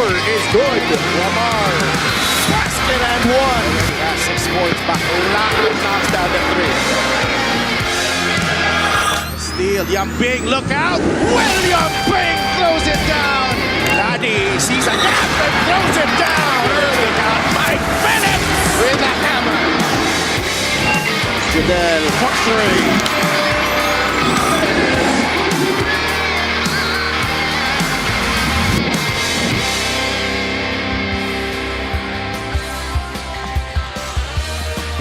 jumper is good. Lamar, basket and one. Got 6 points back. Bulacan knocks down the 3. Steal, Yambing, look out. William Bing throws it down. Laddie sees a gap and throws it down. Early down. Mike Bennett with a hammer. Jadel for 3.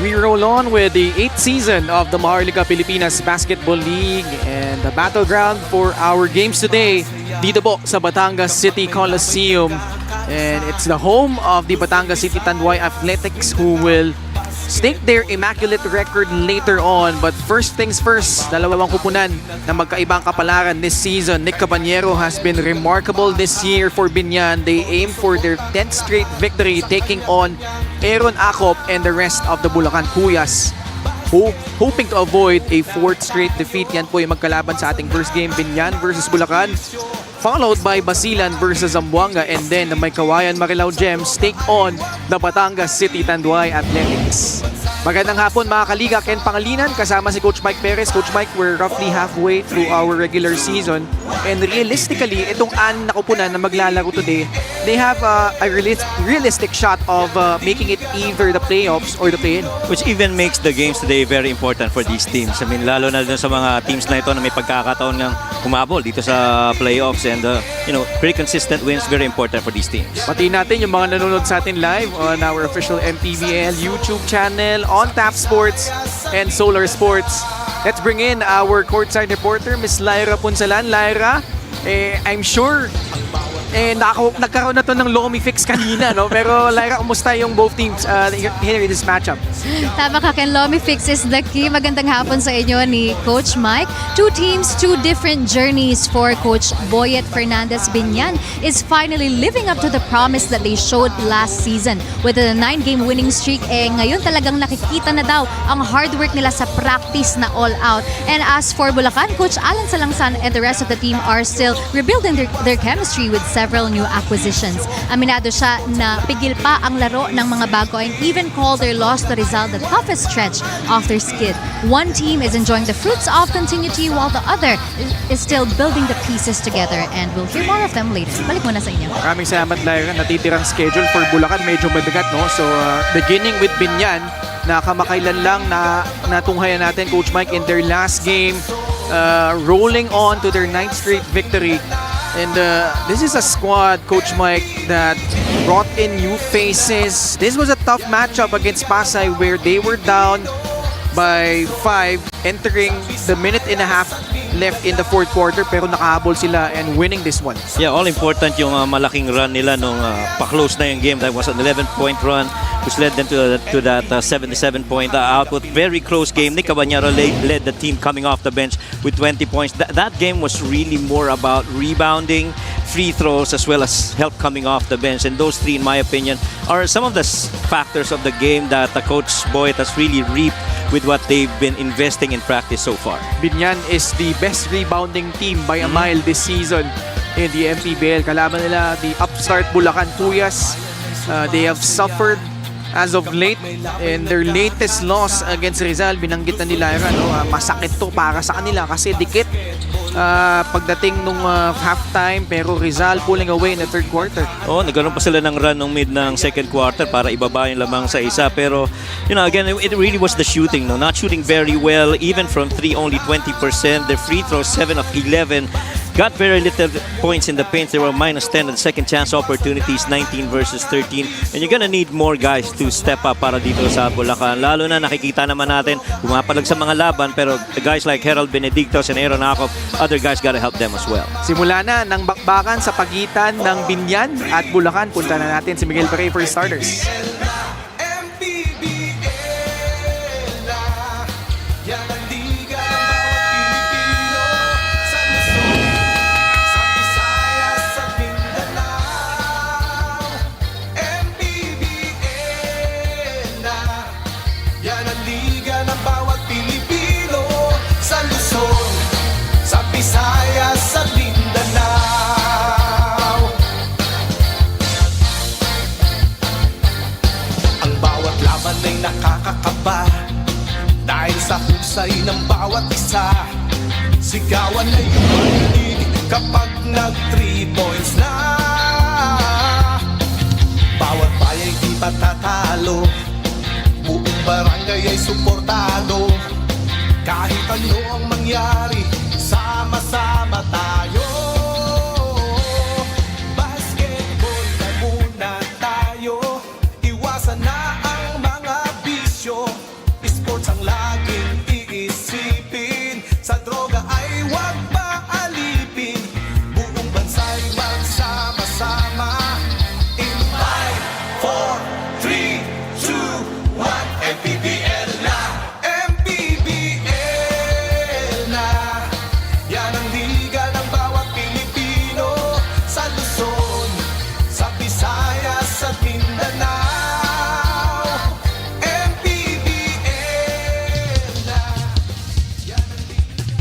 We roll on with the 8th season of the Maharlika Pilipinas Basketball League, and the battleground for our games today dito po sa Batangas City Coliseum, and it's the home of the Batangas City Tanduay Athletics, who will stake their immaculate record later on. But first things first, dalawang kupunan na magkaibang kapalaran this season. Nick Caballero has been remarkable this year for Biñan. They aim for their 10th straight victory, taking on Aaron Acop and the rest of the Bulacan Kuyas, hoping to avoid a 4th straight defeat. Yan po yung magkalaban sa ating first game, Biñan versus Bulacan, followed by Basilan versus Zamboanga, and then the Maykawayan Marilao Gems take on the Batangas City Tanduay Athletics. Magandang hapon mga kaliga, Ken Pangalinan kasama si Coach Mike Perez. Coach Mike, we're roughly halfway through our regular season, and realistically, itong 6 na kupunan na maglalaro today, they have a realistic shot of making it either the playoffs or the play-in. Which even makes the games today very important for these teams. I mean, lalo na dun sa mga teams na ito na may pagkakataon ng humabol dito sa playoffs, and pretty consistent wins, very important for these teams. Pati natin yung mga nanonood sa atin live on our official MPBL YouTube channel, on Tap Sports and Solar Sports. Let's bring in our courtside reporter, Miss Lyra Punsalan. Lyra, I'm sure nagkaroon na to ng Lomi fix kanina, no? Pero Lyra, kumusta yung both teams here in this matchup? Tama ka, Ken. Lomi fix is the key. Magandang hapon sa inyo ni Coach Mike. 2 teams, 2 different journeys for Coach Boyet Fernandez. Biñan is finally living up to the promise that they showed last season. With a 9-game winning streak, ngayon talagang nakikita na daw ang hard work nila sa practice na all out. And as for Bulacan, Coach Alan Salangsan and the rest of the team are still rebuilding their chemistry with several new acquisitions. Aminado siya na pigil pa ang laro ng mga bago, and even called their loss to Rizal the toughest stretch of their skid. One team is enjoying the fruits of continuity while the other is still building the pieces together, and we'll hear more of them later. Balik muna sa inyo. Maraming salamat, Lyra. Natitirang schedule for Bulacan, medyo mabigat, no? So, beginning with Biñan, na kamakailan lang na natunghayan natin, Coach Mike, in their last game, rolling on to their 9th straight victory. And this is a squad, Coach Mike, that brought in new faces. This was a tough matchup against Pasay, where they were down by 5 entering the minute and a half left in the 4th quarter, pero nakahabol sila and winning this one. Yeah, all important yung malaking run nila nung pa-close na yung game. That was an 11-point run which led them to that 77-point output. Very close game. Nick Caballero led the team coming off the bench with 20 points. That game was really more about rebounding, free throws, as well as help coming off the bench. And those 3, in my opinion, are some of the factors of the game that Coach Boyet has really reaped with what they've been investing in practice so far. Biñan is the best rebounding team by a mile this season in the MPBL. Kalaban nila the upstart Bulacan Kuyas. They have suffered as of late, in their latest loss against Rizal. Binanggit na nila, masakit to para sa kanila kasi dikit pagdating nung halftime, pero Rizal pulling away in the 3rd quarter. Nagkaroon pa sila ng run nung mid ng 2nd quarter para ibaba yung lamang sa isa, pero again, it really was the shooting, no? Not shooting very well, even from 3, only 20%. Their free throws, 7 of 11. Got very little points in the paint. They were -10 on second chance opportunities, 19 versus 13. And you're gonna need more guys to step up para dito sa Bulacan. Lalo na nakikita naman natin, pumapalag sa mga laban, pero the guys like Harold Benedictos and Aaron Acop, other guys gotta help them as well. Simula na ng bakbakan sa pagitan ng Biñan at Bulacan. Punta na natin si Miguel Pere for starters. ay nakakakaba dahil sa husay ng bawat isa. Sigawan ay marinig kapag nag 3 points na. Bawat bayay di patatalo, buong barangay ay suportado. Kahit ano ang mangyari, sama-sama tayo. Basketball na muna tayo, iwasan na ang mga bisyo. Sports ang laging iisipin, sa droga ay huwag paalipin. Buong bansa'y magsama-sama. In 5, 4, 3, 2, 1, MPBL na! MPBL na! Yan ang liga ng bawat Pilipino, sa Luzon, sa Visayas at Mindanao. MPBL na! Yan ang liga.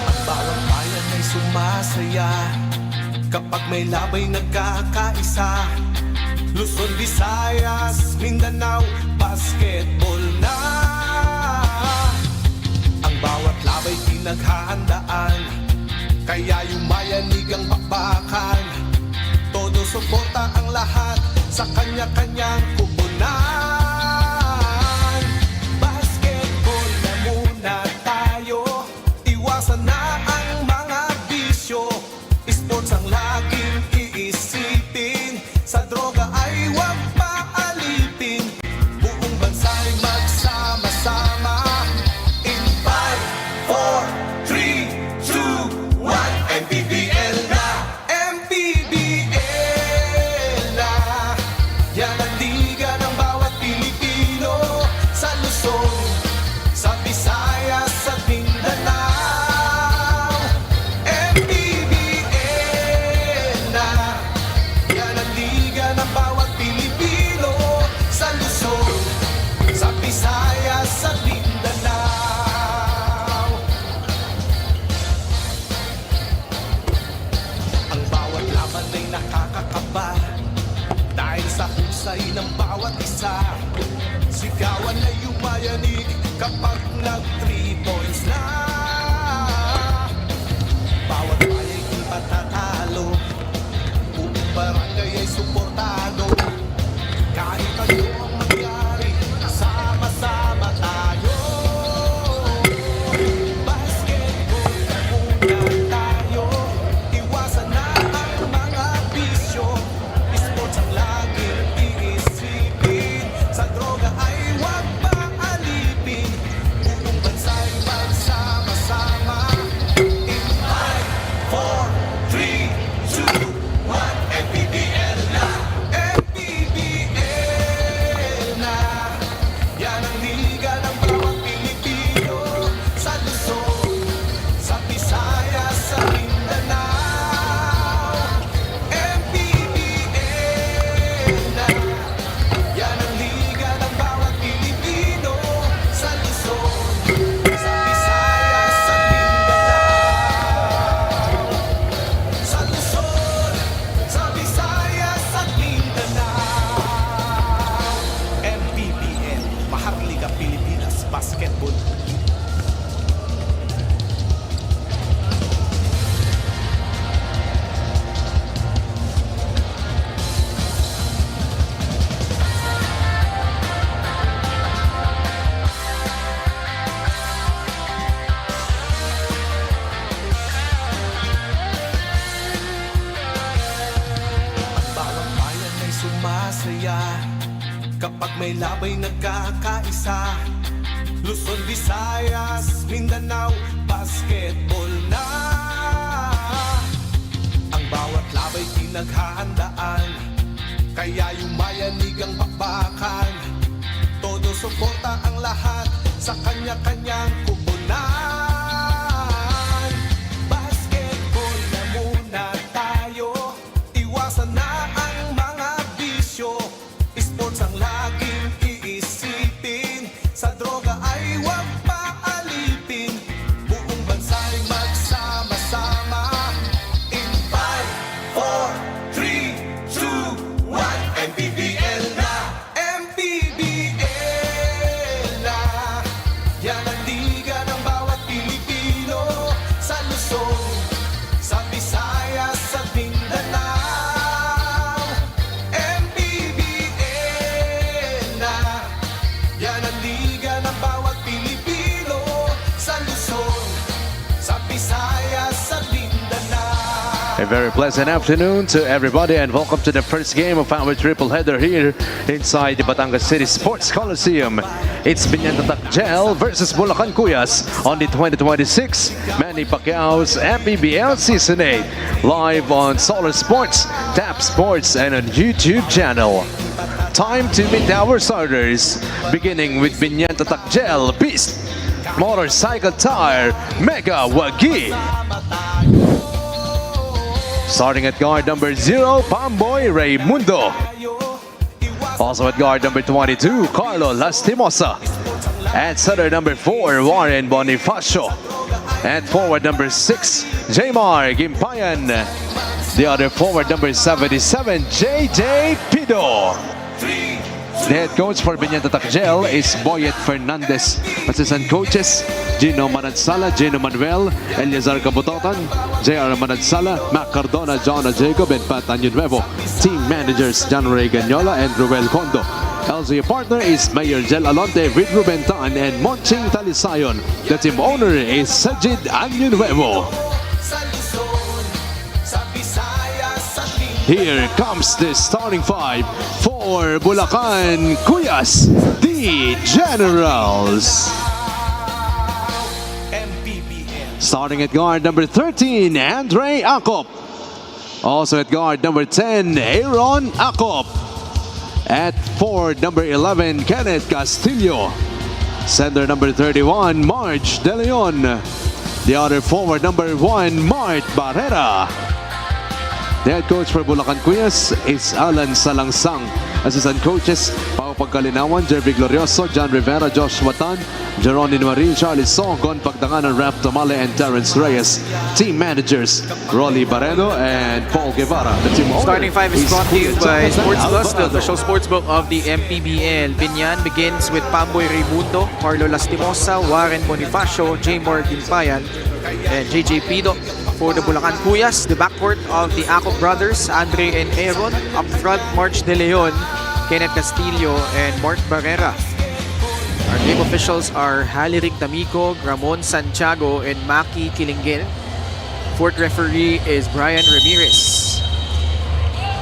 Ang bawat bayan ay sumasaya kapag may labay nagkakaisa. Luzon, Visayas, Mindanao, basketball na. Ang bawat labay pinaghahandaan, kaya yumayanig ang bakbakan. Todo suporta ang lahat sa kanya-kanyang kupunan. Basketball na muna tayo, iwasan na ang mga bisyo. Sports ang laging iisipin, sa droga ay huwag paalipin. Buong bansa'y magsama-sama. In 5, 4, 3, 2, 1, MPBL na! MPBL na! Yan ang liga ng bawat Pilipino, sa Luzon, sa Visayas at Mindanao. MPBL na! Yan ang liga ng bawat Pilipino, sa Luzon, sa Visayas at Mindanao. Ang bawat laban ay nakakakaba dahil sa husay ng bawat isa. Sigawan ay yumayanig kapag nag 3 points na. Bawat bayay di patatalo, buong barangay ay suportado. Kahit ano ang mangyari, sama-sama tayo. Basketball na muna tayo, iwasan na ang mga bisyo. Sports ang laging iisipin, sa droga ay huwag paalipin. Buong bansa'y magsama-sama. In 5, 4, 3, 2, 1, MPBL na! MPBL na! Yan ang liga ng bawat Pilipino, sa Luzon, sa Visayas, sa Mindanao. MPBL na! Yan ang liga ng bawat Pilipino, sa Luzon, sa Visayas, sa Mindanao. Sa Luzon, sa Visayas at Mindanao. MPBL, Maharlika Pilipinas Basketball. Ang bawat bayan ay sumasaya kapag may labay nagkakaisa. Luzon, Visayas, Mindanao, basketball na. Ang bawat labay pinaghahandaan, kaya yumayanig ang bakbakan. Todo suporta ang lahat sa kanya-kanyang kupunan. Basketball na muna tayo, iwasan A very pleasant afternoon to everybody and welcome to the first game of our triple header here inside the Batangas City Sports Coliseum. It's Biñan versus Bulacan Cuyas on the 2026 Manny Pacquiao's MPBL Season 8 live on Solar Sports, Tap Sports and on YouTube channel. Time to meet our starters, beginning with Biñan Beast Motorcycle Tire Mega Wagi. Starting at guard number 0, Pamboy Raimundo. Also at guard number 22, Carlo Lastimosa. At center number 4, Warren Bonifacio. At forward number 6, Jaymar Gimpayan. The other forward number 77, JJ Pido. The head coach for Biñan is Boyet Fernandez. Assistant coaches, Gino Manansala, Gino Manuel, Eliazar Cabutotan, JR Manansala, Mac Cardona, John Jacob, and Pat Añunuevo. Team managers, John Ray Gagnola and Ruel Condo. LG partner is Mayor Jel Alonte, Vid Rubentan, and Monching Talisayon. The team owner is Sajid Añunuevo. Here comes the starting five for Bulacan Cuyas, the Generals. MPBL. Starting at guard number 13, Andre Acop. Also at guard number 10, Aaron Acop. At forward number 11, Kenneth Castillo. Center number 31, Marge De Leon. The other forward number 1, Mart Barrera. The head coach for Bulacan Cuyas is Alan Salangsang. Assistant coaches, Pao Pagkalinawan, Jerry Glorioso, John Rivera, Josh Watan, Jeronin Marin, Charlie Song, Gon Pagdanganan, Rap Tomale, and Terrence Reyes. Team managers, Rolly Barredo and Paul Guevara. The team Starting five is brought to you by Sports Plus, the official sportsbook of the MPBL. Biñan begins with Pamboy Raimundo, Carlo Lastimosa, Warren Bonifacio, Jaymar Gimpayan, and JJ Pido. For the Bulacan Cuyas, the backcourt of the Acop brothers, Andre and Aaron. Up front, March De Leon, Kenneth Castillo, and Mart Barrera. Our game officials are Halirik Tamico, Ramon Santiago, and Maki Kilingel. Fourth referee is Brian Ramirez.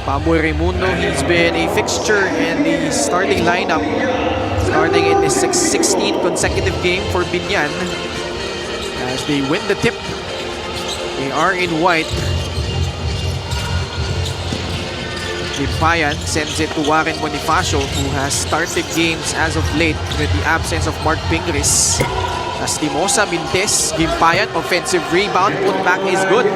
Pamboy Raimundo, he's been a fixture in the starting lineup, starting in the 16th consecutive game for Biñan as they win the tip. They are in white. Gimpayan sends it to Warren Bonifacio, who has started games as of late with the absence of Mark Pingris. Lastimosa, Mintes, Gimpayan, offensive rebound, putback is good.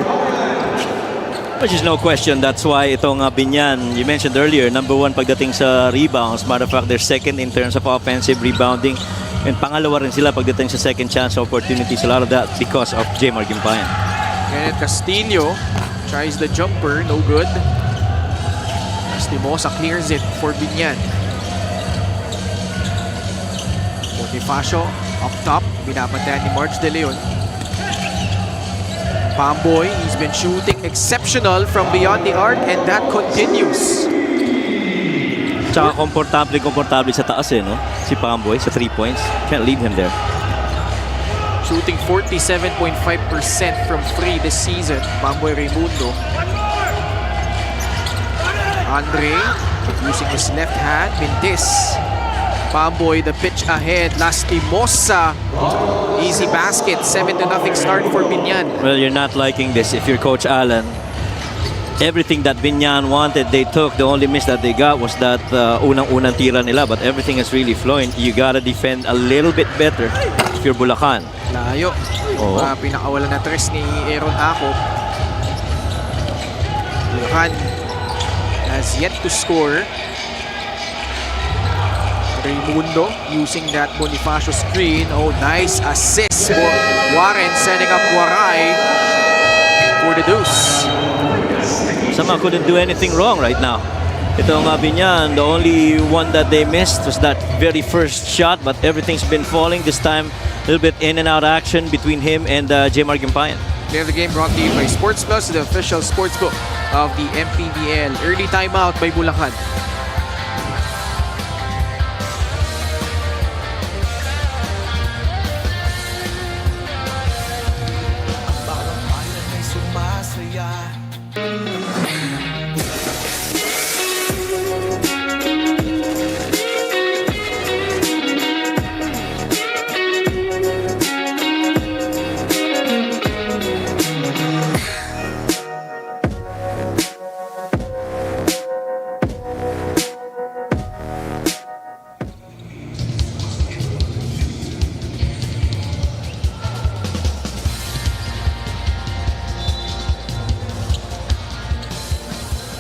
Which is no question, that's why itong Biñan, you mentioned earlier, number 1 pagdating sa rebounds. Matter of fact, they're second in terms of offensive rebounding. And pangalawa rin sila pagdating sa second chance opportunities. A lot of that because of Jaymar Gimpayan. Kenneth Castillo tries the jumper, no good. Lastimosa clears it for Biñan. Bonifacio up top, binabantayan ni Marge De Leon. Pamboy, he's been shooting exceptional from beyond the arc and that continues. Tsaka komportable sa taas no? Si Pamboy sa 3 points. Can't leave him there. Shooting 47.5% from 3 this season, Pamboy Raimundo. Andre using his left hand, Mintis. Pamboy, the pitch ahead, Lastimosa. Easy basket, 7-0 start for Biñan. Well, you're not liking this if you're Coach Allen. Everything that Biñan wanted, they took. The only miss that they got was that unang-unang tira nila. But everything is really flowing. You gotta defend a little bit better if you're Bulacan. Layo. Oo. Pinakawalan na tres ni Aaron Acop. Bulacan has yet to score. Raimundo using that Bonifacio screen. Oh, nice assist for Warren, setting up Waray for the deuce. Somehow couldn't do anything wrong right now. Itong Biñan, the only one that they missed was that very first shot, but everything's been falling this time. A little bit in and out action between him and Jaymar Gimpayan. Play of the game brought to you by Sports Plus, the official sportsbook of the MPBL. Early timeout by Bulacan. Bawat bayan ay sumasaya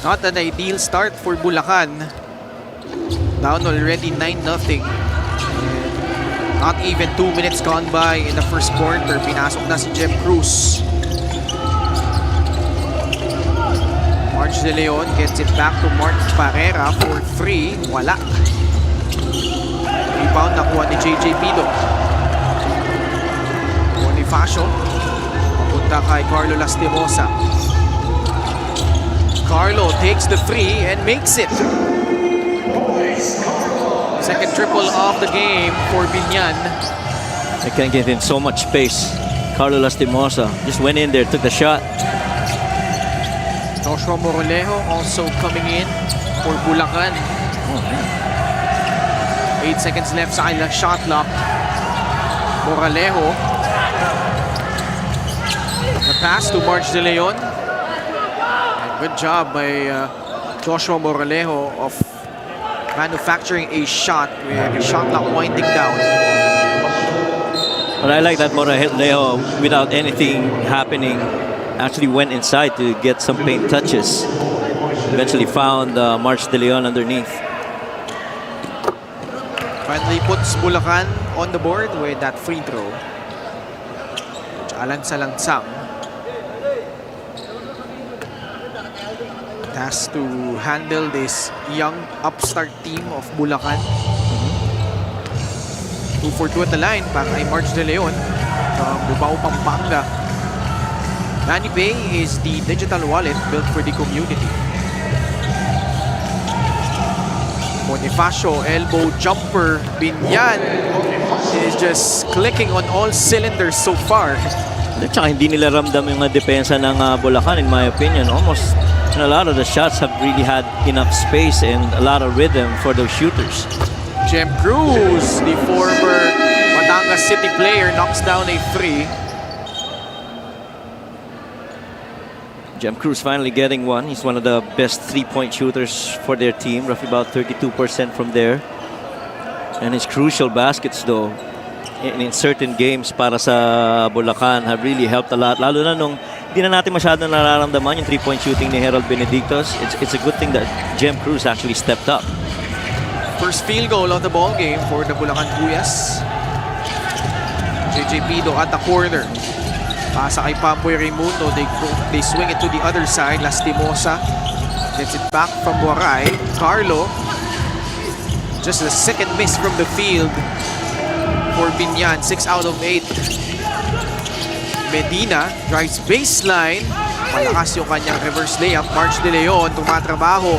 Not an ideal start for Bulacan. Down already 9-0. Not even 2 minutes gone by in the first quarter. Pinasok na si Jeff Cruz. March De Leon gets it back to Mark Parera for 3. Wala. Rebound nakuha ni JJ Pido. Bonifacio. Papunta kay Carlo Lastimosa. Carlo takes the 3 and makes it. Second triple of the game for Biñan. They can't give him so much space. Carlo Lastimosa just went in there, took the shot. Joshua Morolejo also coming in for Bulacan. 8 seconds left sa kanilang shot clock. Morolejo. The pass to March De Leon. Good job by Joshua Morolejo of manufacturing a shot with the shot clock winding down. But I like that Morolejo, without anything happening, actually went inside to get some paint touches. Eventually found March De Leon underneath. Finally puts Bulacan on the board with that free throw. Alan Salangsang has to handle this young upstart team of Bulacan. 2 for 2 at the line para kay March De Leon from Lubao, Pampanga. Manny Pay is the digital wallet built for the community. Bonifacio, elbow jumper. Biñan is just clicking on all cylinders so far. At saka hindi nila ramdam yung depensa ng Bulacan, in my opinion. Almost a lot of the shots have really had enough space and a lot of rhythm for those shooters. Jem Cruz, the former Batangas City player, knocks down a 3. Jem Cruz finally getting one. He's one of the best three-point shooters for their team, roughly about 32% from there. And his crucial baskets though, in certain games para sa Bulacan have really helped a lot. Lalo na nung hindi na natin masyadong nararamdaman yung three-point shooting ni Harold Benedictos. It's a good thing that Jem Cruz actually stepped up. First field goal of the ball game for the Bulacan Cuyas. JJ Pido at the corner. Pasa kay Pamboy Raimundo. They swing it to the other side. Lastimosa gets it back from Waray. Carlo. Just a second miss from the field for Biñan. 6 out of 8. Medina drives baseline. Malakas yung kanyang reverse layup. March De Leon tumatrabaho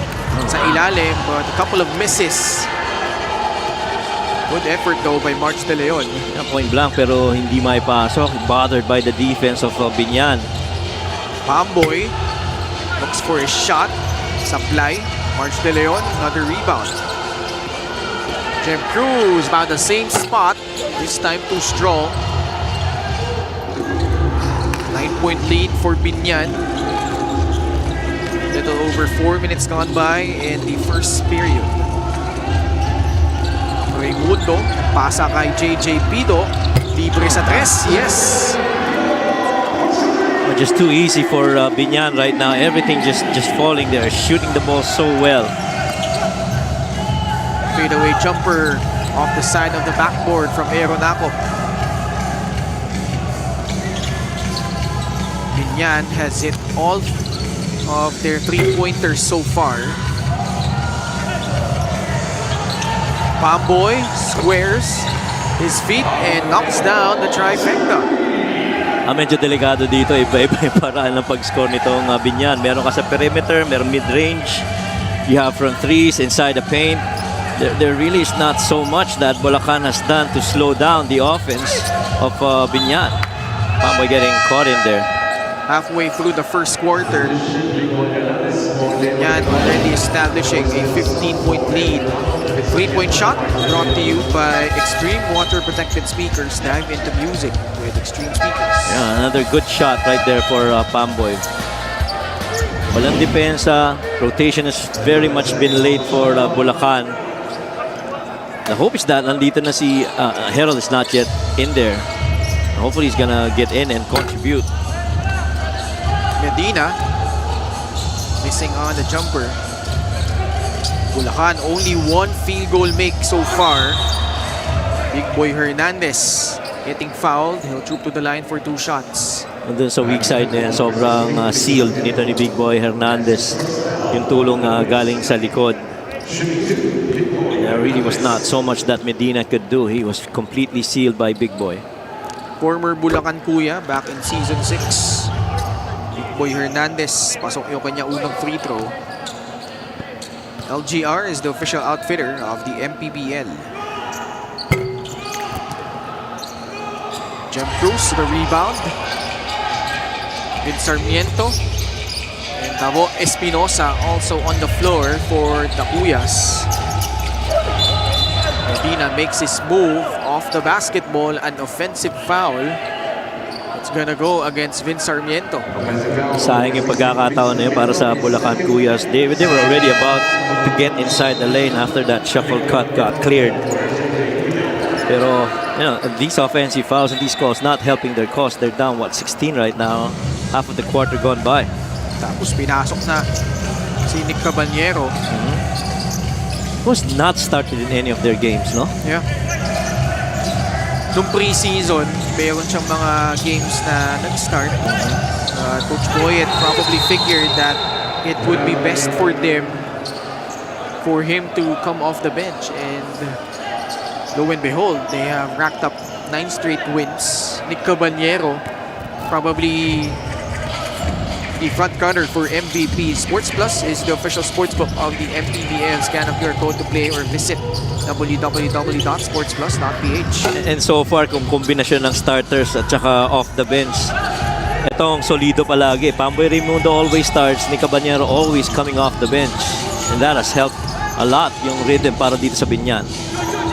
sa ilalim, but a couple of misses. Good effort though by March De Leon. Point blank pero hindi maipasok. Bothered by the defense of Biñan. Pamboy looks for a shot. Supply. March De Leon, another rebound. Jem Cruz about the same spot. This time too strong. 9-point lead for Biñan. Little over 4 minutes gone by in the first period. Raimundo, pasa kay JJ Pido. Libre sa 3. Yes! Just too easy for Biñan right now. Everything just falling there. Shooting the ball so well. Fadeaway jumper off the side of the backboard from Aeronaco. Biñan has hit all of their three-pointers so far. Pamboy squares his feet and knocks down the trifecta. Medyo delikado dito. Iba-iba yung paraan ng pag-score nitong Biñan. Meron ka sa perimeter, meron mid-range. You have front threes inside the paint. There really is not so much that Bulacan has done to slow down the offense of Biñan. Pamboy getting caught in there. halfway through the first quarter. Biñan already establishing a 15-point lead. The 3-point shot brought to you by Extreme Water Protected Speakers. Dive into music with Extreme Speakers. Yeah, another good shot right there for Pamboy. Walang depensa. Rotation has very much been late for Bulacan. The hope is that nandito na si Harold is not yet in there. Hopefully he's gonna get in and contribute. Medina missing on the jumper. Bulacan only one field goal make so far. Big Boy Hernandez getting fouled. He'll troop to the line for 2 shots. Doon sa weak side na yan, sobrang sealed nito ni Big Boy Hernandez. Yung tulong galing sa likod. There really was not so much that Medina could do. He was completely sealed by Big Boy. Former Bulacan Kuya back in season 6. Big Boy Hernandez, pasok yung kanya unang free throw. LGR is the official outfitter of the MPBL. Jem Cruz the rebound. Vin Sarmiento and Tavo Espinosa also on the floor for the Kuyas. Medina makes his move off the basketball, an offensive foul. It's gonna go against Vin Sarmiento. Sayang yung pagkakataon na yun para sa Bulacan Kuyas. They were already about to get inside the lane after that shuffle cut got cleared. Pero, you know, these offensive fouls and these calls not helping their cause. They're down, what, 16 right now? Half of the quarter gone by. Tapos pinasok na si Nick Caballero. Was not started in any of their games, no? Yeah. Nung pre-season, meron siyang mga games na nag-start. Coach Boyet probably figured that it would be best for them for him to come off the bench. And lo and behold, they have racked up 9 straight wins. Nick Caballero probably the front runner for MVP. Sports Plus is the official sportsbook of the MPBL. Scan up your code to play or visit www.sportsplus.ph. And so far, kung kombinasyon ng starters at saka off the bench, itong solido palagi. Pamboy Raimundo always starts, ni Caballero always coming off the bench. And that has helped a lot yung rhythm para dito sa Biñan.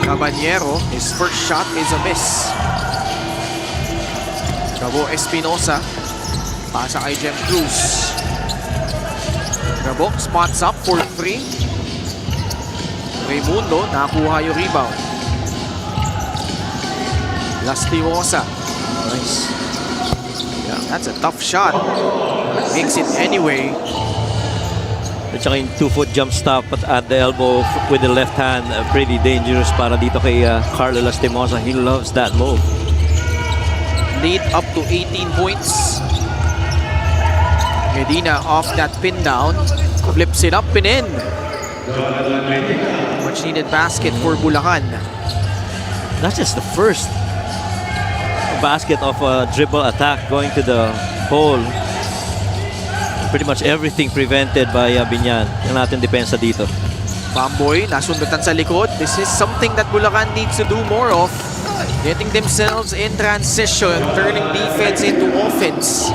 Caballero, his first shot is a miss. Gabo Espinosa, pasa kay Jem Cruz. Gabo spots up for 3. Raimundo, nakuha yung rebound. Lastimosa. Nice. Yeah, that's a tough shot. Makes it anyway. At saka yung 2-foot jump stop at the elbow with the left hand, pretty dangerous para dito kay Carlo Lastimosa. He loves that move. Lead up to 18 points. Medina off that pin down. Flips it up and in. Much needed basket for Bulacan. That's just the first basket of a dribble attack going to the hole. Pretty much everything prevented by Biñan. Yung natin depensa dito. Pamboy, nasundutan sa likod. This is something that Bulacan needs to do more of. Getting themselves in transition, turning defense into offense.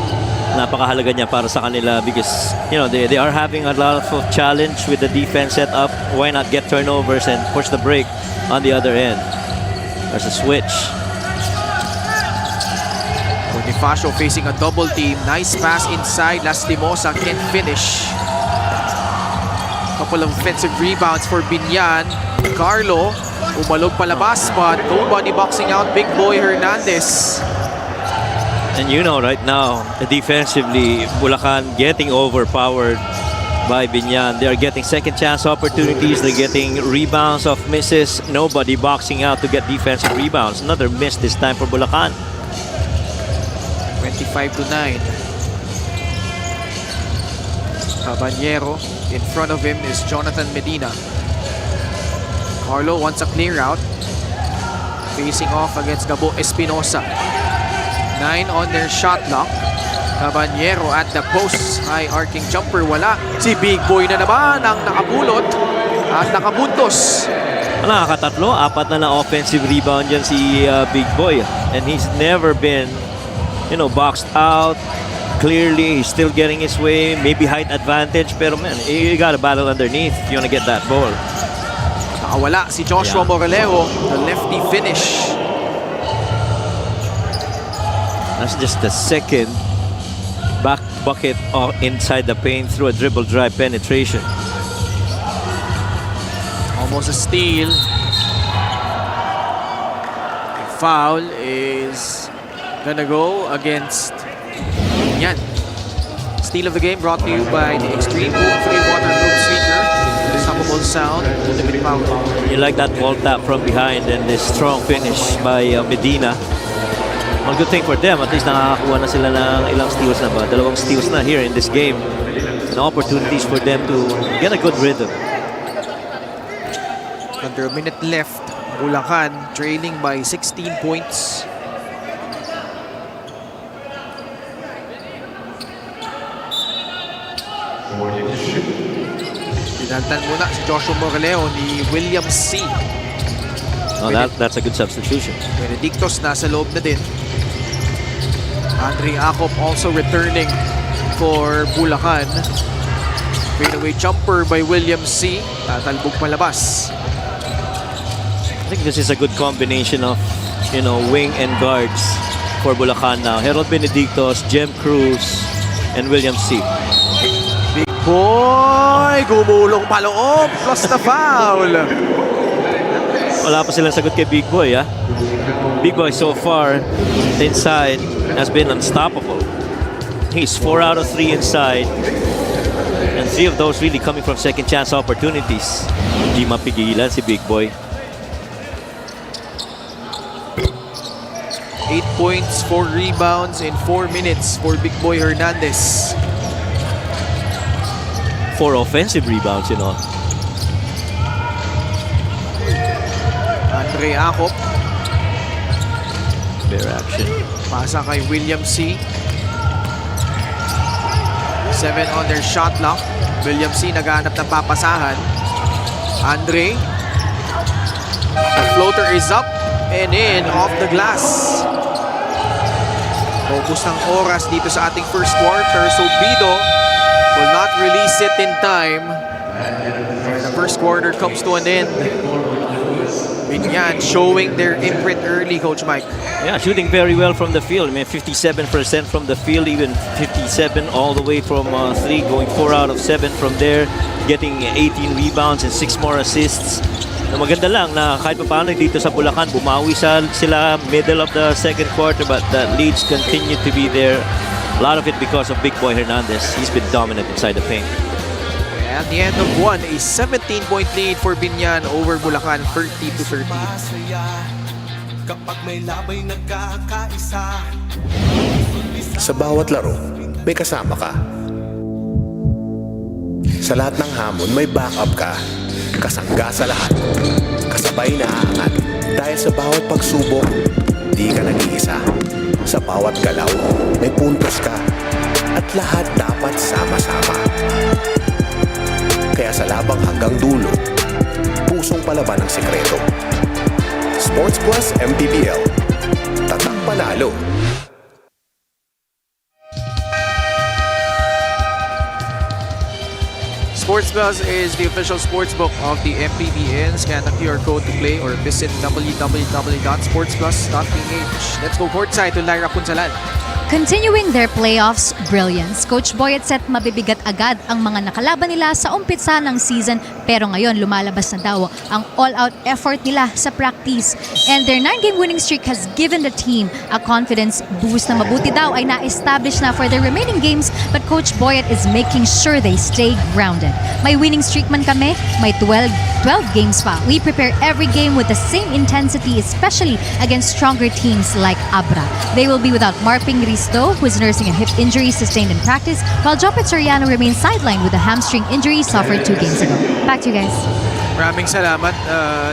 Napakahalaga niya para sa kanila because, you know, they are having a lot of challenge with the defense set up. Why not get turnovers and push the break on the other end? There's a switch. Bonifacio facing a double team. Nice pass inside. Lastimosa can't finish. Couple of offensive rebounds for Biñan. Carlo, umalog palabas but nobody boxing out Big Boy Hernandez. And you know, right now, defensively, Bulacan getting overpowered by Biñan. They are getting second chance opportunities. They're getting rebounds off misses. Nobody boxing out to get defensive rebounds. Another miss this time for Bulacan. 25-9. Caballero. In front of him is Jonathan Medina. Carlo wants a clear out. Facing off against Gabo Espinosa. 9 on their shot clock. Caballero at the post. High arcing jumper. Wala. Si Big Boy na naman ang nakapulot at nakabuntos. Nakakatatlo. 4 na offensive rebound dyan si Big Boy. And he's never been, you know, boxed out Clearly, he's still getting his way. Maybe height advantage. Pero man, you got to battle underneath if you want to get that ball. Nakawala si Joshua Moreleo, the lefty finish. That's just the second back bucket inside the paint through a dribble drive penetration. Almost a steal. The foul is gonna go against Biñan. Steal of the game brought to you by the Extreme Boom 3 Waterproof Sneaker. Unstoppable sound, ultimate power. You like that ball tap from behind and this strong finish by Medina. Well, good thing for them. At least nakakakuha na sila ng ilang steals na ba? 2 steals na here in this game. And opportunities for them to get a good rhythm. Under a minute left, Bulacan trailing by 16 points. Pinaltan muna si Joshua Moreleo ni William C. Oh, that's a good substitution. Benedictos nasa loob na din. Andre Acop also returning for Bulacan. Fadeaway jumper by William C. Tatalbog palabas. I think this is a good combination of, wing and guards for Bulacan now. Harold Benedictos, Jem Cruz, and William C. Big boy! Gumulong paloob plus the foul. Wala pa silang sagot kay Big Boy, ha? Big Boy so far inside has been unstoppable. He's 4 out of 3 inside. And 3 of those really coming from second chance opportunities. Hindi mapigilan si Big Boy. 8 points, 4 rebounds in 4 minutes for Big Boy Hernandez. 4 offensive rebounds, Andre Acop. Fair action. Pasa kay William C. 7 on their shot clock. William C. naghahanap ng papasahan. Andre. The floater is up and in off the glass. Focus ng oras dito sa ating first quarter. So Bido will not release it in time. And the first quarter comes to an end. Biñan showing their imprint early, Coach Mike. Yeah, shooting very well from the field. I mean, 57% from the field, even 57 all the way from 3, going 4 out of 7 from there, getting 18 rebounds and 6 more assists. Na maganda lang na kahit pa paano dito sa Bulacan, bumawi sila middle of the second quarter, but the leads continue to be there. A lot of it because of Big Boy Hernandez. He's been dominant inside the paint. At the end of one, a 17-point lead for Biñan over Bulacan, 30-13. Kapag may labay nagkakaisa. Sa bawat laro, may kasama ka. Sa lahat ng hamon, may backup ka. Kasangga sa lahat. Kasabay na aangat. Dahil sa bawat pagsubok, di ka nag-iisa. Sa bawat galaw, may puntos ka. At lahat dapat sama-sama. Kaya sa labang hanggang dulo, pusong palaban ang sekreto. Sports Plus MPBL. Tatak panalo. Sports Plus is the official sportsbook of the MPBL. Scan the QR code to play or visit www.sportsplus.ph. Let's go courtside to Lyra Punsalan. Continuing their playoffs brilliance, Coach Boyet set mabibigat agad ang mga nakalaban nila sa umpisa ng season, pero ngayon lumalabas na daw ang all-out effort nila sa practice. And their 9-game winning streak has given the team a confidence boost na mabuti daw ay na-establish na for the remaining games, but Coach Boyet is making sure they stay grounded. May winning streak man kami, may 12 games pa. We prepare every game with the same intensity, especially against stronger teams like Abra. They will be without Mark Pingris who is nursing a hip injury sustained in practice, while Jopet Soriano remains sidelined with a hamstring injury suffered 2 games ago. Back to you guys. Maraming salamat,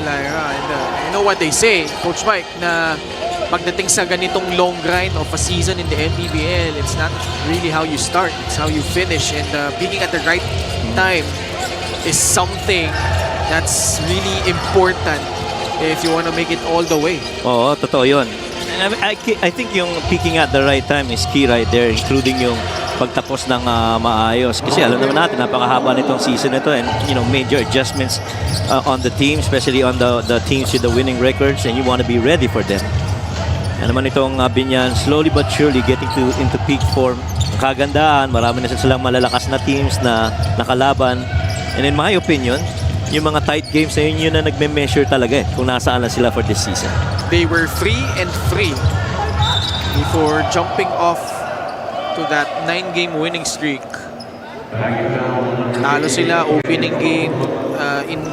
Lyra. And you know what they say, Coach Mike, na pagdating sa ganitong long grind of a season in the MPBL, it's not really how you start, it's how you finish. And peaking at the right time is something that's really important if you want to make it all the way. Oo, totoo yun. I think yung peaking at the right time is key right there, including yung pagtapos ng maayos. Kasi alam naman natin, napakahaba nitong season ito and major adjustments on the team, especially on the teams with the winning records, and you want to be ready for them. Yan naman itong Biñan, slowly but surely getting into peak form. Ang kagandaan, marami na silang malalakas na teams na nakalaban. And in my opinion, yung mga tight games na yun na nagme-measure talaga kung nasaan na sila for this season. They were free before jumping off to that 9-game winning streak. Talo sila opening game in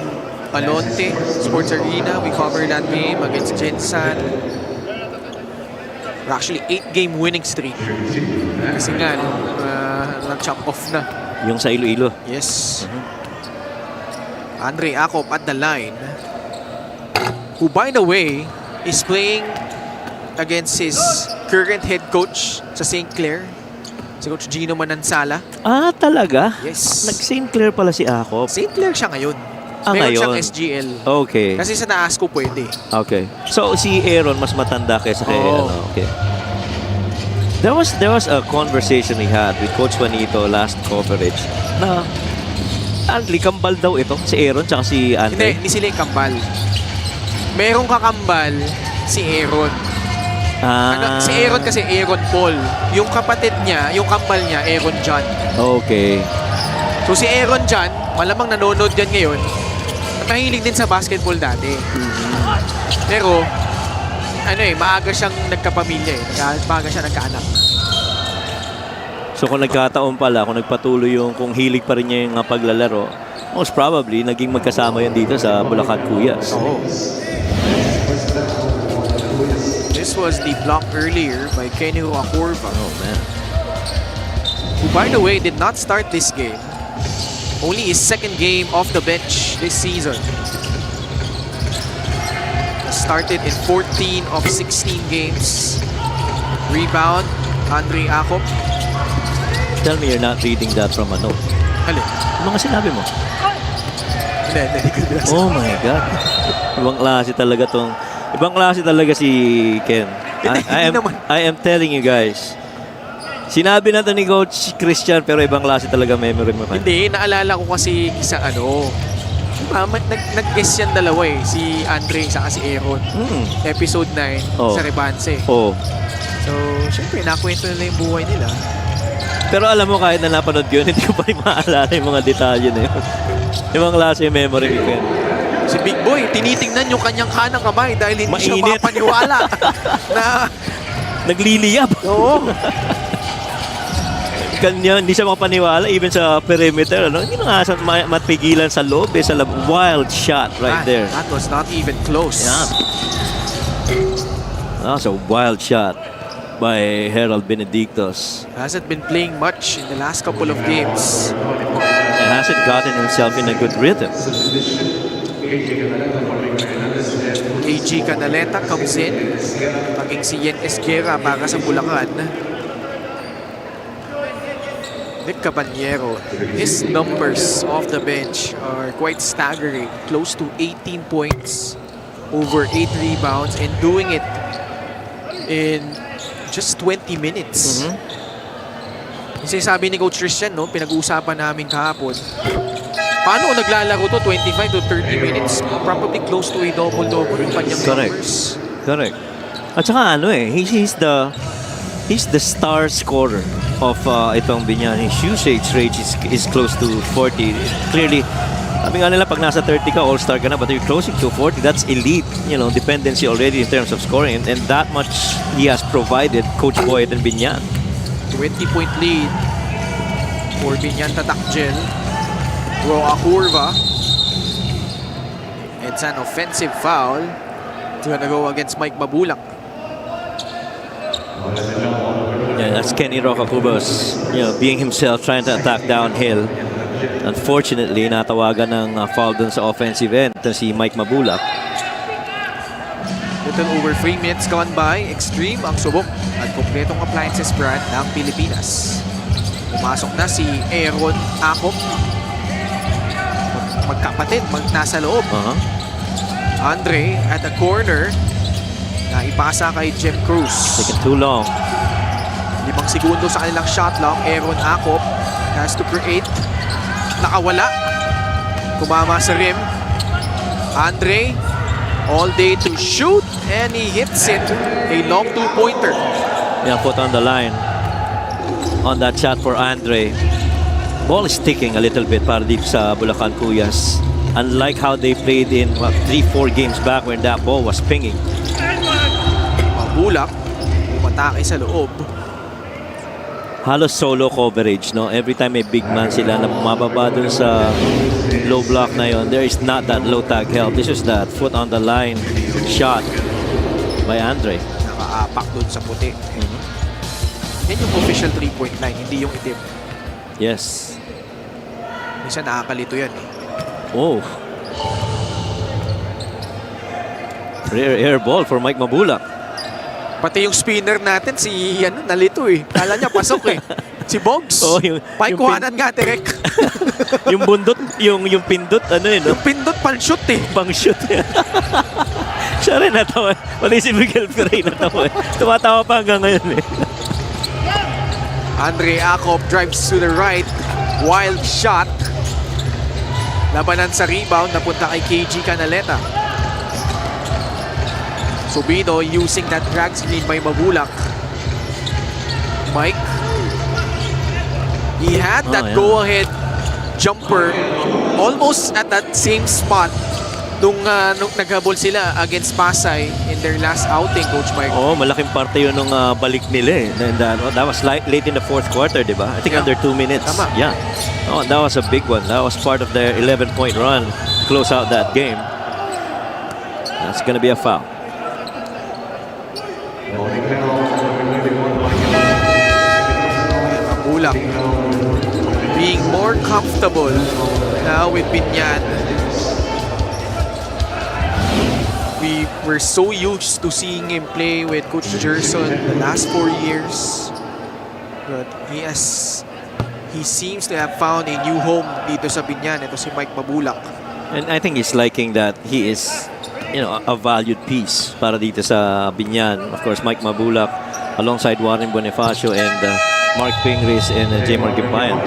Palonte Sports Arena. We covered that game against Jensan. Actually, 8-game winning streak. Kasi nga, nag-chop off na. Yung sa Iloilo. Yes. Andre Acop at the line, who by the way is playing against his current head coach sa St. Clair, si Coach Gino Manansala. Ah, talaga? Yes. Nag-St. Clair pala si Akop. St. Clair siya ngayon. Ah, Meron siyang ngayon? SGL. Okay. Kasi sa taas ko pwede. Okay. So si Aaron mas matanda kaysa kay okay. There was a conversation we had with Coach Juanito last coverage na Anli, kambal daw ito. Si Aaron tsaka si Andre. Hindi sila yung kambal. Merong kakambal si Aaron. Si Aaron kasi Aaron Paul. Yung kapatid niya, yung kambal niya, Aaron John. Okay. So si Aaron John, malamang nanonood yan ngayon. At mahilig din sa basketball dati. Pero, maaga siyang nagkapamilya eh. Maaga siya nagkaanak. So kung nagkataon pala, kung nagpatuloy kung hilig pa rin niya yung paglalaro, most probably, naging magkasama yan dito sa Bulacan Kuyas. Oh. This was the block earlier by Kenny Acorva. Oh, man. Who, by the way, did not start this game. Only his second game off the bench this season. Started in 14 of 16 games. Rebound, Andre Acop. Tell me you're not reading that from a note. Alin? Ano mga sinabi mo? Hindi ko binasa. Oh my God. Ibang klase talaga si Ken. I am telling you guys. Sinabi na to ni Coach Christian pero ibang klase talaga memory mo. Hindi, naalala ko kasi sa nag-guess yan dalawa eh. Si Andre saka si Aaron. Episode 9 sa Rebanse. Oh. So, syempre, nakwento nila yung buhay nila. Pero alam mo, kahit na napanood yun, hindi ko pa rin maaalala yung mga detalye na yun. Ibang klase yung memory ni Ken. Si Big Boy, tinitingnan yung kanyang kanang kamay dahil hindi siya mapaniwala na nagliliyab. Oo. Kanya, hindi siya makapaniwala even sa perimeter. Hindi na nga matigilan sa loob. Sa wild shot right there. That was not even close. Yeah. That was a wild shot by Harold Benedictos. Hasn't been playing much in the last couple of games. And hasn't gotten himself in a good rhythm. AG Canaleta comes in. Maging si Yen Esguera para sa Bulacan. Nick Caballero, his numbers off the bench are quite staggering. Close to 18 points, over 8 rebounds, and doing it in just 20 minutes. Kasi sabi ni Coach Christian, pinag-uusapan namin kahapon, paano kung naglalaro to 25 to 30 minutes? Probably close to a double-double yung kanyang numbers. Correct. At saka he's the star scorer of itong Biñan. His usage rate is close to 40. Clearly, sabi nga nila, pag nasa 30 ka, all-star ka na, but you're closing to 40, that's elite, dependency already in terms of scoring. And that much he has provided Coach Boyet and Biñan. 20-point lead for Biñan Tatakjel. Roa Curva. It's an offensive foul. It's gonna go against Mike Mabulak. Yeah, that's Kenny Rocacubas, being himself, trying to attack downhill. Unfortunately, natawagan ng foul dun sa offensive end si Mike Mabulak. Little over 3 minutes gone by. Extreme ang subok at kompletong appliances brand ng Pilipinas. Pumasok na si Aaron Acop. Magkapatid, nasa loob. Andre at the corner na ipasa kay Jem Cruz. Taking too long. 5 segundo sa kanilang shot clock. Aaron Acop has to create. Nakawala. Kumama sa rim. Andre, all day to shoot, and he hits it. A long two-pointer. Yeah, put on the line on that shot for Andre. Ball is ticking a little bit para dito sa Bulacan Kuyas. Unlike how they played in 3-4 games back when that ball was pinging. Mabulak, umatake sa loob. Halos solo coverage, no? Every time may big man sila na bumababa dun sa low block na yon, there is not that low tag help. This is that foot on the line shot by Andre. Nakaapak dun sa puti. Yan yung official 3-point line, hindi yung itim. Yes. Minsan nakakalito yan eh. Oh. Rare air ball for Mike Mabulak. Pati yung spinner natin, si nalito eh. Kala niya pasok eh. Si Bogs. Oh, Paikuhanan nga, direct. yung bundot, yung pindot, ano eh, no? Yung pindot pang-shoot eh. Pang-shoot. Siya rin natawa. Pati si Miguel Ferey natawa. Tumatawa pa hanggang ngayon eh. Andre Acop drives to the right. Wild shot. Labanan sa rebound. Napunta kay KG Canaleta. Subino using that drag screen by Mabulak. Mike. He had that go-ahead jumper almost at that same spot nung naghabol sila against Pasay in their last outing, Coach Mike. Oh, malaking parte yun nung balik nila eh. And, that was late in the fourth quarter, di ba? I think under 2 minutes. Tama. Yeah. Oh, that was a big one. That was part of their 11-point run to close out that game. That's gonna be a foul. Mabulak being more comfortable now with Biñan. We were so used to seeing him play with Coach Gerson the last 4 years. But he seems to have found a new home dito sa Biñan. Ito si Mike Mabulak. And I think he's liking that he is, a valued piece para dito sa Biñan. Of course, Mike Mabulak alongside Warren Bonifacio and Mark Pingris and J. Mark Gimpayan.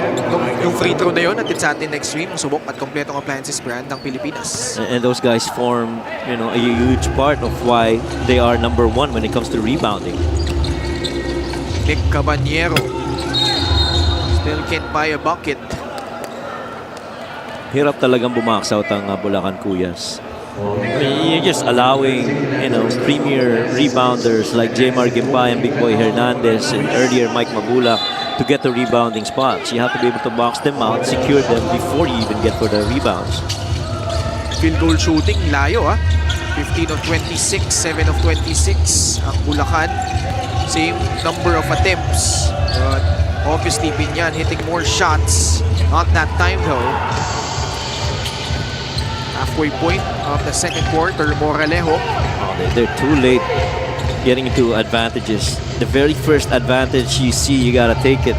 Yung free throw na yun, natin sa atin next stream, subok at kompletong appliances brand ng Pilipinas. And those guys form, a huge part of why they are #1 when it comes to rebounding. Nick Caballero still can't buy a bucket. Hirap talagang bumaksaw ang Bulacan Kuyas. You're just allowing, premier rebounders like J. Mar Gimpayan, Big Boy Hernandez, and earlier Mike Mabulak to get the rebounding spots. You have to be able to box them out, secure them before you even get for the rebounds. Field goal shooting, layo 15 of 26, 7 of 26. Ang Bulacan, same number of attempts. But obviously, Biñan hitting more shots. Not that time though. Halfway point of the second quarter, Moralejo. Oh, they're too late getting into advantages. The very first advantage you see, you gotta take it.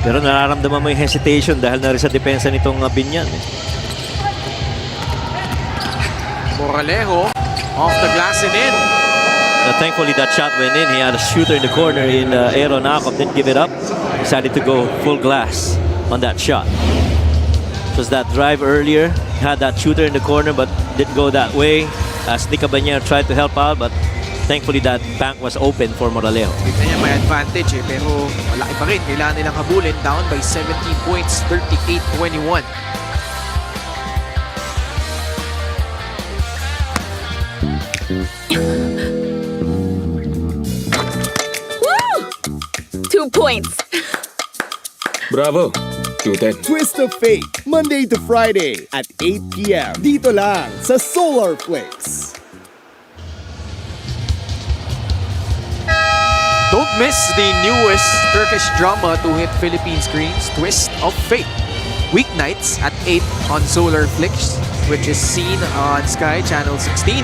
Pero nararamdaman mo yung hesitation dahil na rin sa depensa nitong Biñan. Moralejo off the glass and in. Thankfully, that shot went in. He had a shooter in the corner in Aaron Acop. Didn't give it up. Decided to go full glass on that shot. It was that drive earlier. Had that shooter in the corner but didn't go that way. As Nick Caballero tried to help out, but thankfully that bank was open for Moralejo. Tignan niya may advantage pero malaki pa rin. Kailangan nilang habulin. Down by 17 points, 38-21. Woo! 2 points. Bravo! 210. Twist of Fate, Monday to Friday at 8 p.m. Dito lang sa Solar Flicks. Don't miss the newest Turkish drama to hit Philippine screens, Twist of Fate. Weeknights at 8 on Solar Flicks, which is seen on Sky Channel 16,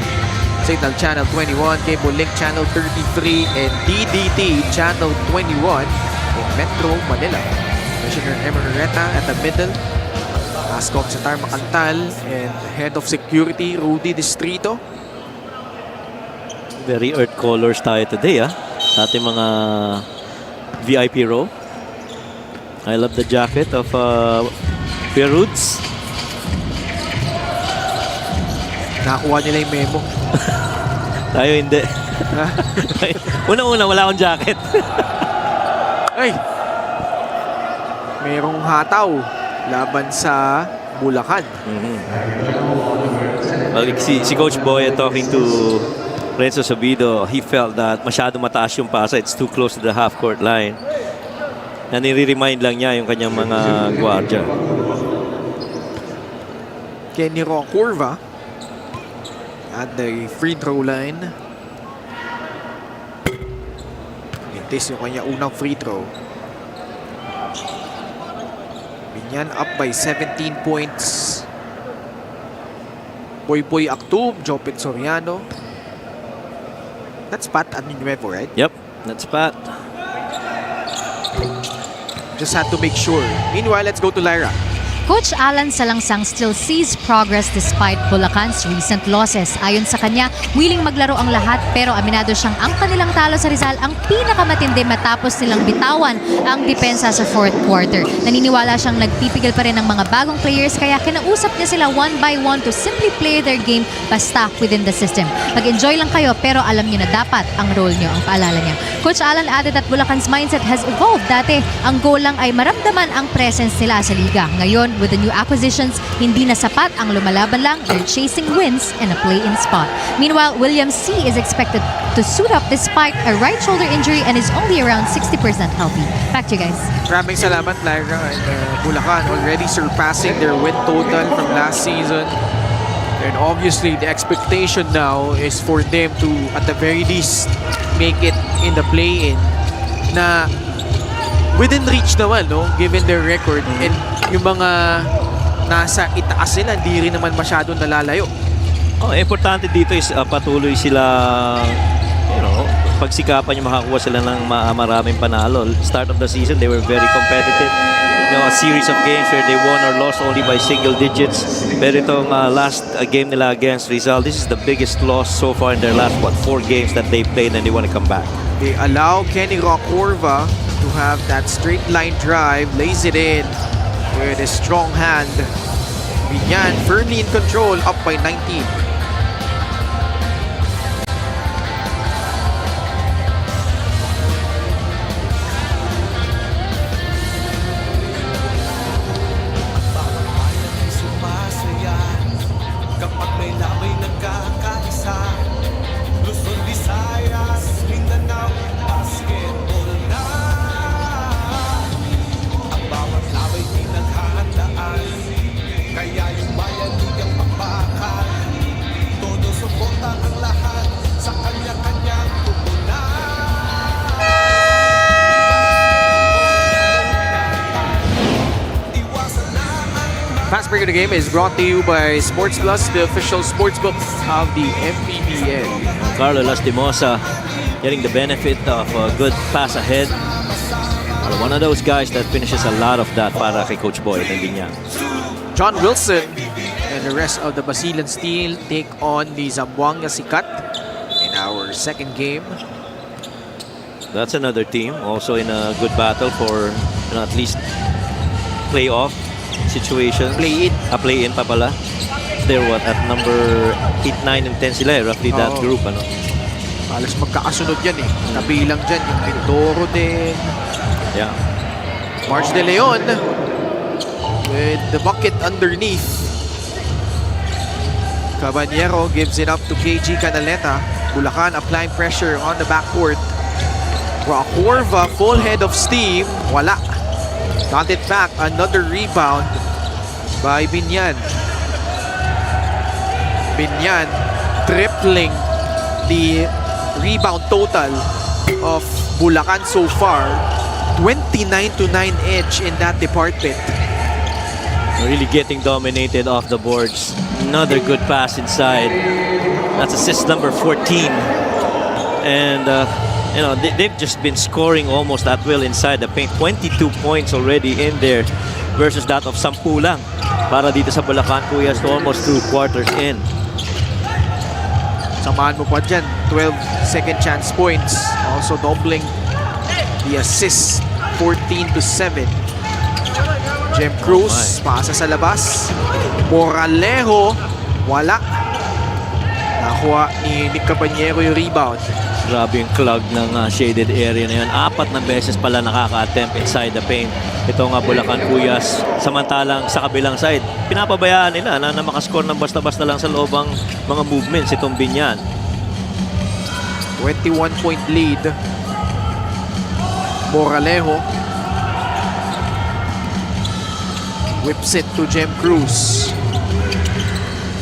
Signal Channel 21, Cable Link Channel 33, and DDT Channel 21 in Metro Manila. Commissioner Emerita at the middle, ASCOM Satar Macantal, and Head of Security Rudy Distrito. Very earth colors tayo today, Ating mga VIP row. I love the jacket of Peroods. Nakuha nila yung memo. Tayo hindi. Una-una, wala akong jacket. Ay! Merong hataw laban sa Bulacan. Well, si Coach Boy talking to Renzo Sabido, he felt that masyado mataas yung pasa. It's too close to the half-court line. Na nire-remind lang niya yung kanyang mga gwardiya. Kenny Curva at the free throw line. Mintis yung kanya unang free throw. Biñan up by 17 points. Boy Aktub, Jopet Soriano. That's Pat Nuevo, right? Yep, that's Pat. Just had to make sure. Meanwhile, let's go to Lyra. Coach Alan Salangsang still sees progress despite Bulacan's recent losses. Ayon sa kanya, willing maglaro ang lahat pero aminado siyang ang kanilang talo sa Rizal ang pinakamatindi matapos nilang bitawan ang depensa sa fourth quarter. Naniniwala siyang nagpipigil pa rin ng mga bagong players kaya kinausap niya sila one by one to simply play their game basta within the system. Mag-enjoy lang kayo pero alam niyo na dapat ang role niyo, ang paalala niya. Coach Alan added that Bulacan's mindset has evolved. Dati, ang goal lang ay maramdaman ang presence nila sa liga. Ngayon, with the new acquisitions, hindi na sapat ang lumalaban lang, they're chasing wins and a play-in spot. Meanwhile, William C. is expected to suit up despite a right shoulder injury and is only around 60% healthy. Back to you guys. Maraming salamat, Lyra and Bulacan already surpassing their win total from last season. And obviously, the expectation now is for them to, at the very least, make it in the play-in na within reach naman, no? Given their record. And yung mga nasa itaas sila, hindi rin naman masyadong nalalayo. Importante dito is patuloy sila, pagsikapan yung makakuha sila ng maraming panalo. Start of the season, they were very competitive. A series of games where they won or lost only by single digits. Pero itong last game nila against Rizal, this is the biggest loss so far in their last, 4 games that they played and they want to come back. They allow Kenny Curva to have that straight line drive, lays it in with a strong hand. Biñan firmly in control, up by 19. Sumasaya kapag may labay nagkakaisa. Luzon, Visayas, Mindanao, basketball na. Ang bawat labay di naghahandaan, kaya yung bayan hanggang pakbakan. Todo suporta ang lahat sa kanya-kanyang tubunan. Fast break of the game is brought to you by Sports Plus, the official sportsbook of the MPBL. Carlo Lastimosa getting the benefit of a good pass ahead. One of those guys that finishes a lot of that para kay Coach Boy ng Biñan. John Wilson and the rest of the Basilan Steel take on the Zamboanga Sikat in our second game. That's another team also in a good battle for at least playoff situation. Play-in. Play-in pa pala. They're what? At number 8, 9, and 10 sila eh. Roughly that group. Halos magkakasunod yan eh. Kabilang dyan yung Mindoro din. Yeah. March De Leon with the bucket underneath. Caballero gives it up to KG Canaleta. Bulacan applying pressure on the backcourt. Curva, full head of steam. Wala. Got it back. Another rebound by Biñan. Biñan tripling the rebound total of Bulacan so far. 29-9 edge in that department. Really getting dominated off the boards. Another good pass inside. That's assist number 14. And they've just been scoring almost at will inside the paint. 22 points already in there versus that of 10 lang para dito sa Bulacan, Kuya, so almost 2 quarters in. Samahan mo pa dyan, 12 second chance points. Also doubling the assist, 14-7. Jem Cruz, pasa sa labas. Moralejo, wala. Nakuha ni Nick Cabanyero yung rebound. Grabe yung clog ng shaded area na yun. 4 na beses pala nakaka-attempt inside the paint. Ito nga Bulacan Puyas. Samantalang sa kabilang side, pinapabayaan nila na makascore ng basta-basta lang sa loob ang mga movements itong Biñan. 21-point lead. Moralejo. Whips it to Jem Cruz.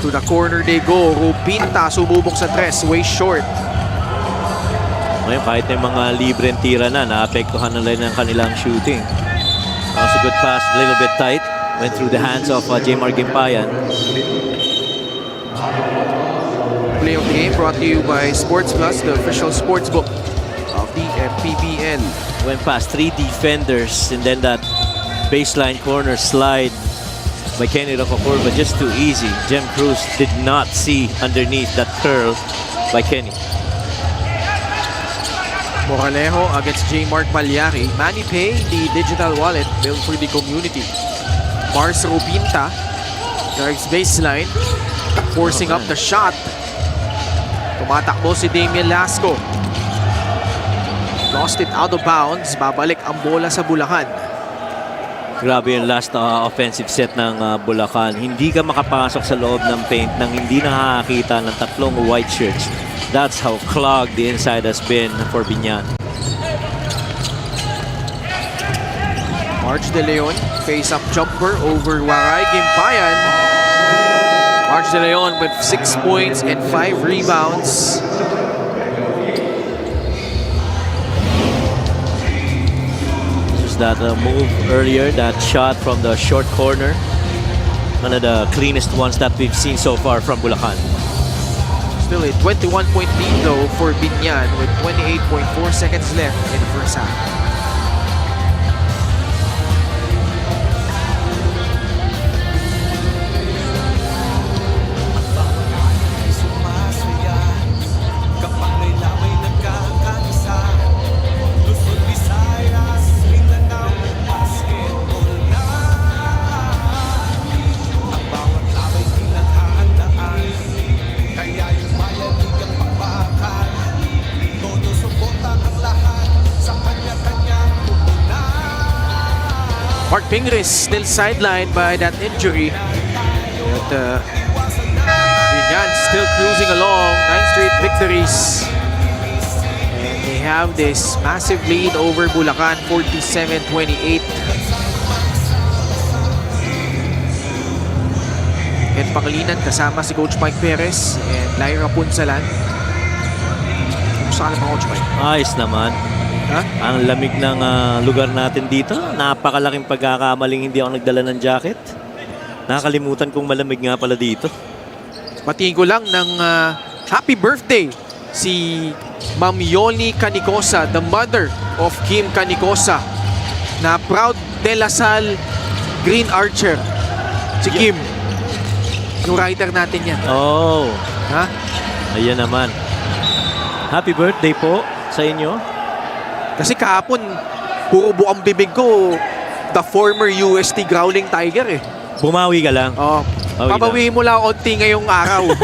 To the corner they go. Rupinta sumubok sa tres. Way short. Ngayon kahit may mga libreng tira na, naapektuhan nila ng kanilang shooting. That was a good pass, a little bit tight. Went through the hands of Jmar Gimpayan. Play of the game brought to you by Sports Plus, the official sports book of the MPBL. Went past 3 defenders and then that baseline corner slide by Kenny Rocafor, but just too easy. Jem Cruz did not see underneath that curl by Kenny. Moralejo against J. Mark Palyari. Manny Pay, the digital wallet built for the community. Mars Rupinta drives baseline, forcing up the shot. Tumatakbo si Damian Lasco. Lost it out of bounds. Babalik ang bola sa Bulacan. Grabe yung last offensive set ng Bulacan. Hindi ka makapasok sa loob ng paint nang hindi nakakita ng 3 white shirts. That's how clogged the inside has been for Biñan. March De Leon, face-up jumper over Waray Gimpayan. March De Leon with 6 points and 5 rebounds. That move earlier, that shot from the short corner, one of the cleanest ones that we've seen so far from Bulacan. Still a 21-point lead though for Biñan with 28.4 seconds left in the first half. Mark Pingris still sidelined by that injury. But Biñan still cruising along, 9 straight victories. And they have this massive lead over Bulacan, 47-28. Ken Pangilinan kasama si Coach Mike Perez and Lyra Punsalan. Saan naman Coach Mike? Ayos naman. Ha? Ang lamig ng lugar natin dito. Napakalaking pagkakamaling hindi ako nagdala ng jacket. Nakakalimutan kong malamig nga pala dito. Batiin ko lang ng happy birthday si Ma'am Yoli Canicosa, the mother of Kim Canicosa, na proud de La Salle Green Archer. Si Kim. Yung writer natin yan. Oh. Ha? Ayan naman. Happy birthday po sa inyo. Kasi kahapon, puro buang bibig ko, the former UST Growling Tiger eh. Bumawi ka lang. Oh, Okay pabawiin mo lang konti ngayong araw.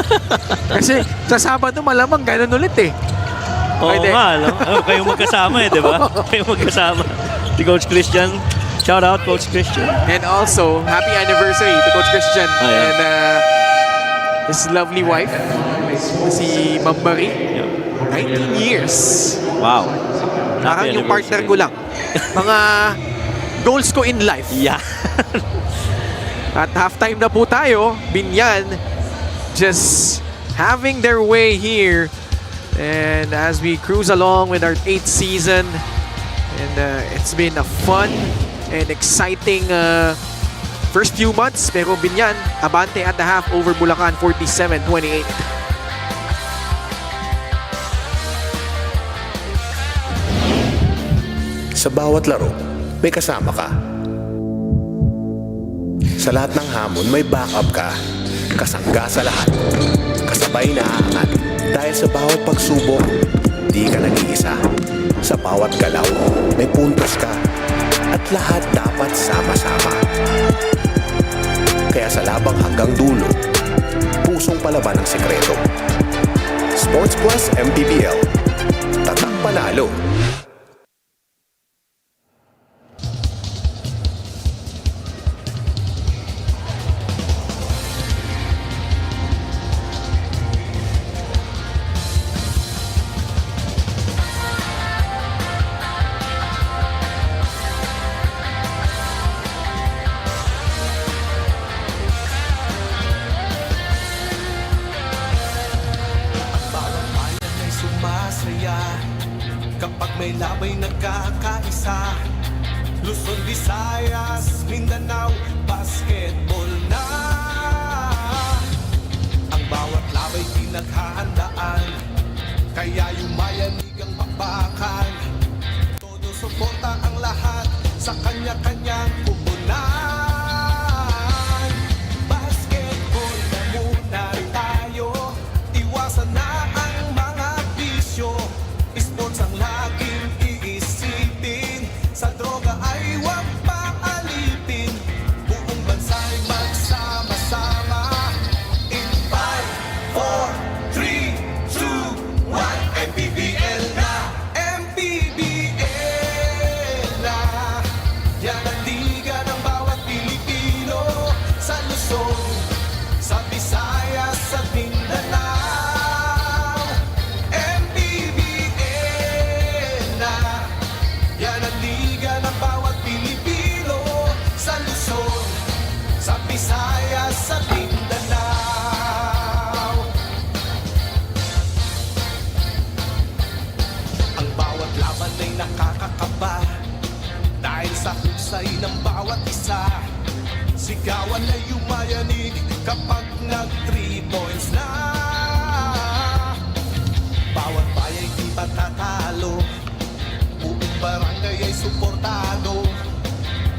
Kasi sa Sabado malamang ganun ulit eh. Oo Okay, nga, no? Kayong magkasama eh, di ba? Kayong magkasama. Si Coach Christian. Shout out, Coach Christian. And also, happy anniversary to Coach Christian Oh, yeah. and his lovely wife, si Ma'am Marie. 19 years. Wow. Parang Happy yung partner anniversary. ko lang. Mga goals ko in life. Yeah. At halftime na po tayo. Biñan just having their way here. And as we cruise along with our 8th season, and it's been a fun and exciting first few months. Pero Biñan, abante at the half over Bulacan, 47-28. Sa bawat laro, may kasama ka. Sa lahat ng hamon, may backup ka. Kasangga sa lahat. Kasabay na aangat. Dahil sa bawat pagsubok, di ka nag-iisa. Sa bawat galaw, may puntos ka. At lahat dapat sama-sama. Kaya sa labang hanggang dulo, pusong palaban ang sekreto. Sports Plus MPBL. Tatak panalo. Bawat bayan ay sumasaya kapag may labay nagkakaisa. Luzon, Visayas, Mindanao, basketball na. Ang bawat labay pinaghahandaan, kaya yumayanig ang bakbakan. Todo suporta ang lahat sa kanya-kanyang pupunan. Basketball na muna tayo, iwasan na ang mga bisyo. Sports ang laging iisipin, sa droga ay huwag paalipin. Buong bansa'y magsama-sama. In 5, 4, 3, 2, 1, MPBL na, MPBL na. Yan ang liga ng bawat Pilipino, sa Luzon, sa Visayas at Mindanao. MPBL na. Yan ang liga ng bawat Pilipino, sa Luzon, sa Visayas at Mindanao. Ang bawat laban ay nakakakaba dahil sa husay ng bawat isa. Sigawan ay yumayanig kapag nag 3 points na. Bawat bayay di matatalo, buong barangay ay suportado.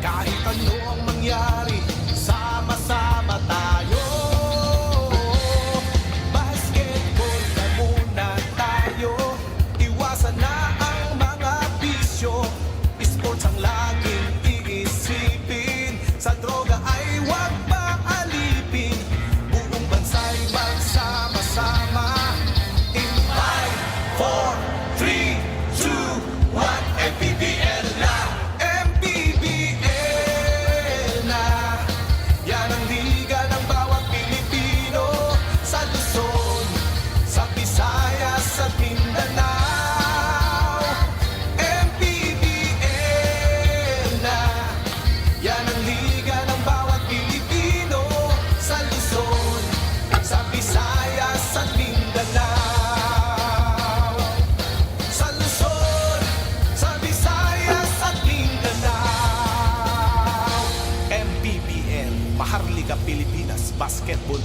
Kahit ano ang mangyari, sama-sama tayo. Basketball na muna tayo, iwasan na ang mga bisyo. Sports ang laging iisipin, sa droga ay huwag paalipin. Buong bansa'y magsama-sama. In 5, 4, 3, 2, 1, MPBL na, MPBL na. Yan ang liga ng bawat Pilipino, sa Luzon, sa Visayas at Mindanao. MPBL na. Yan ang liga ng bawat Pilipino, sa Luzon, sa Visayas at Mindanao. Sa Luzon, sa Visayas at Mindanao. MPBL, Maharlika Pilipinas Basketball.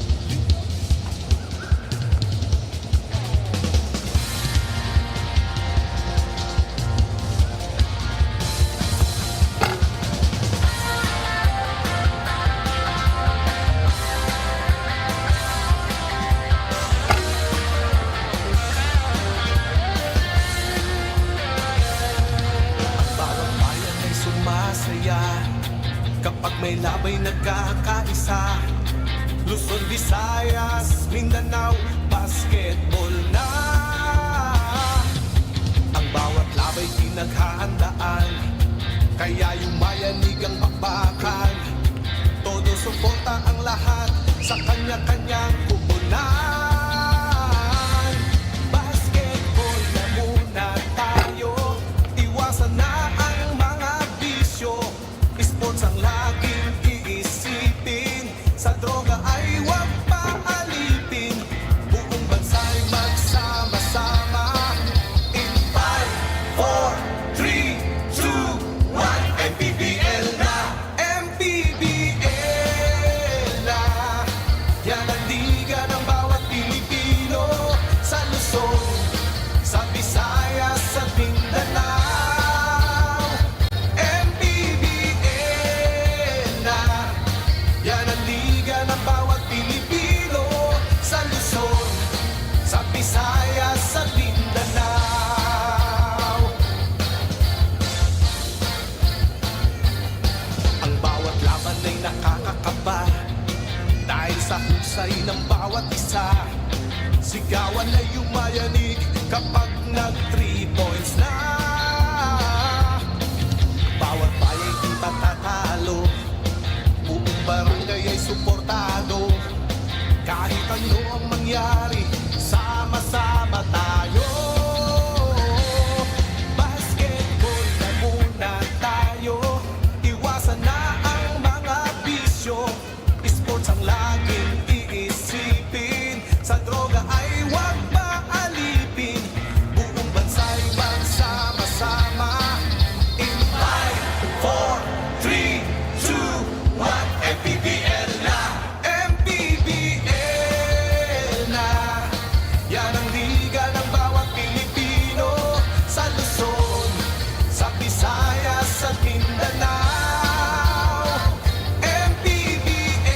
Ang bawat bayan ay sumasaya kapag may labay nagkakaisa. Luzon, Visayas, Mindanao, basketball na. Ang bawat labay pinaghahandaan, kaya yumayanig ang bakbakan. Todo suporta ang lahat sa kanya-kanyang pupunan. Basketball na muna tayo, iwasan na ang mga bisyo. Sports ang laging iisipin, sa droga ay huwag paalipin. Buong bansa'y magsama-sama. In 5, 4, 3, 2, 1, MPBL na, MPBL na. Yan ang liga ng bawat sa husay ng bawat isa. Sigawan ay yumayanig kapag nag 3 points na. Bawat bayay di matatalo, buong barangay ay suportado. Kahit ano ang mangyari, sama-sama tayo. Basketball na muna tayo, iwasan na ang mga bisyo. Sports ang laging iisipin, sa droga ay huwag maalipin. Buong bansa'y magsama-sama. In 5, 4, 3, 2, 1, MPBL na! MPBL na! Yan ang liga ng bawat Pilipino, sa Luzon, sa Visayas at Mindanao. MPBL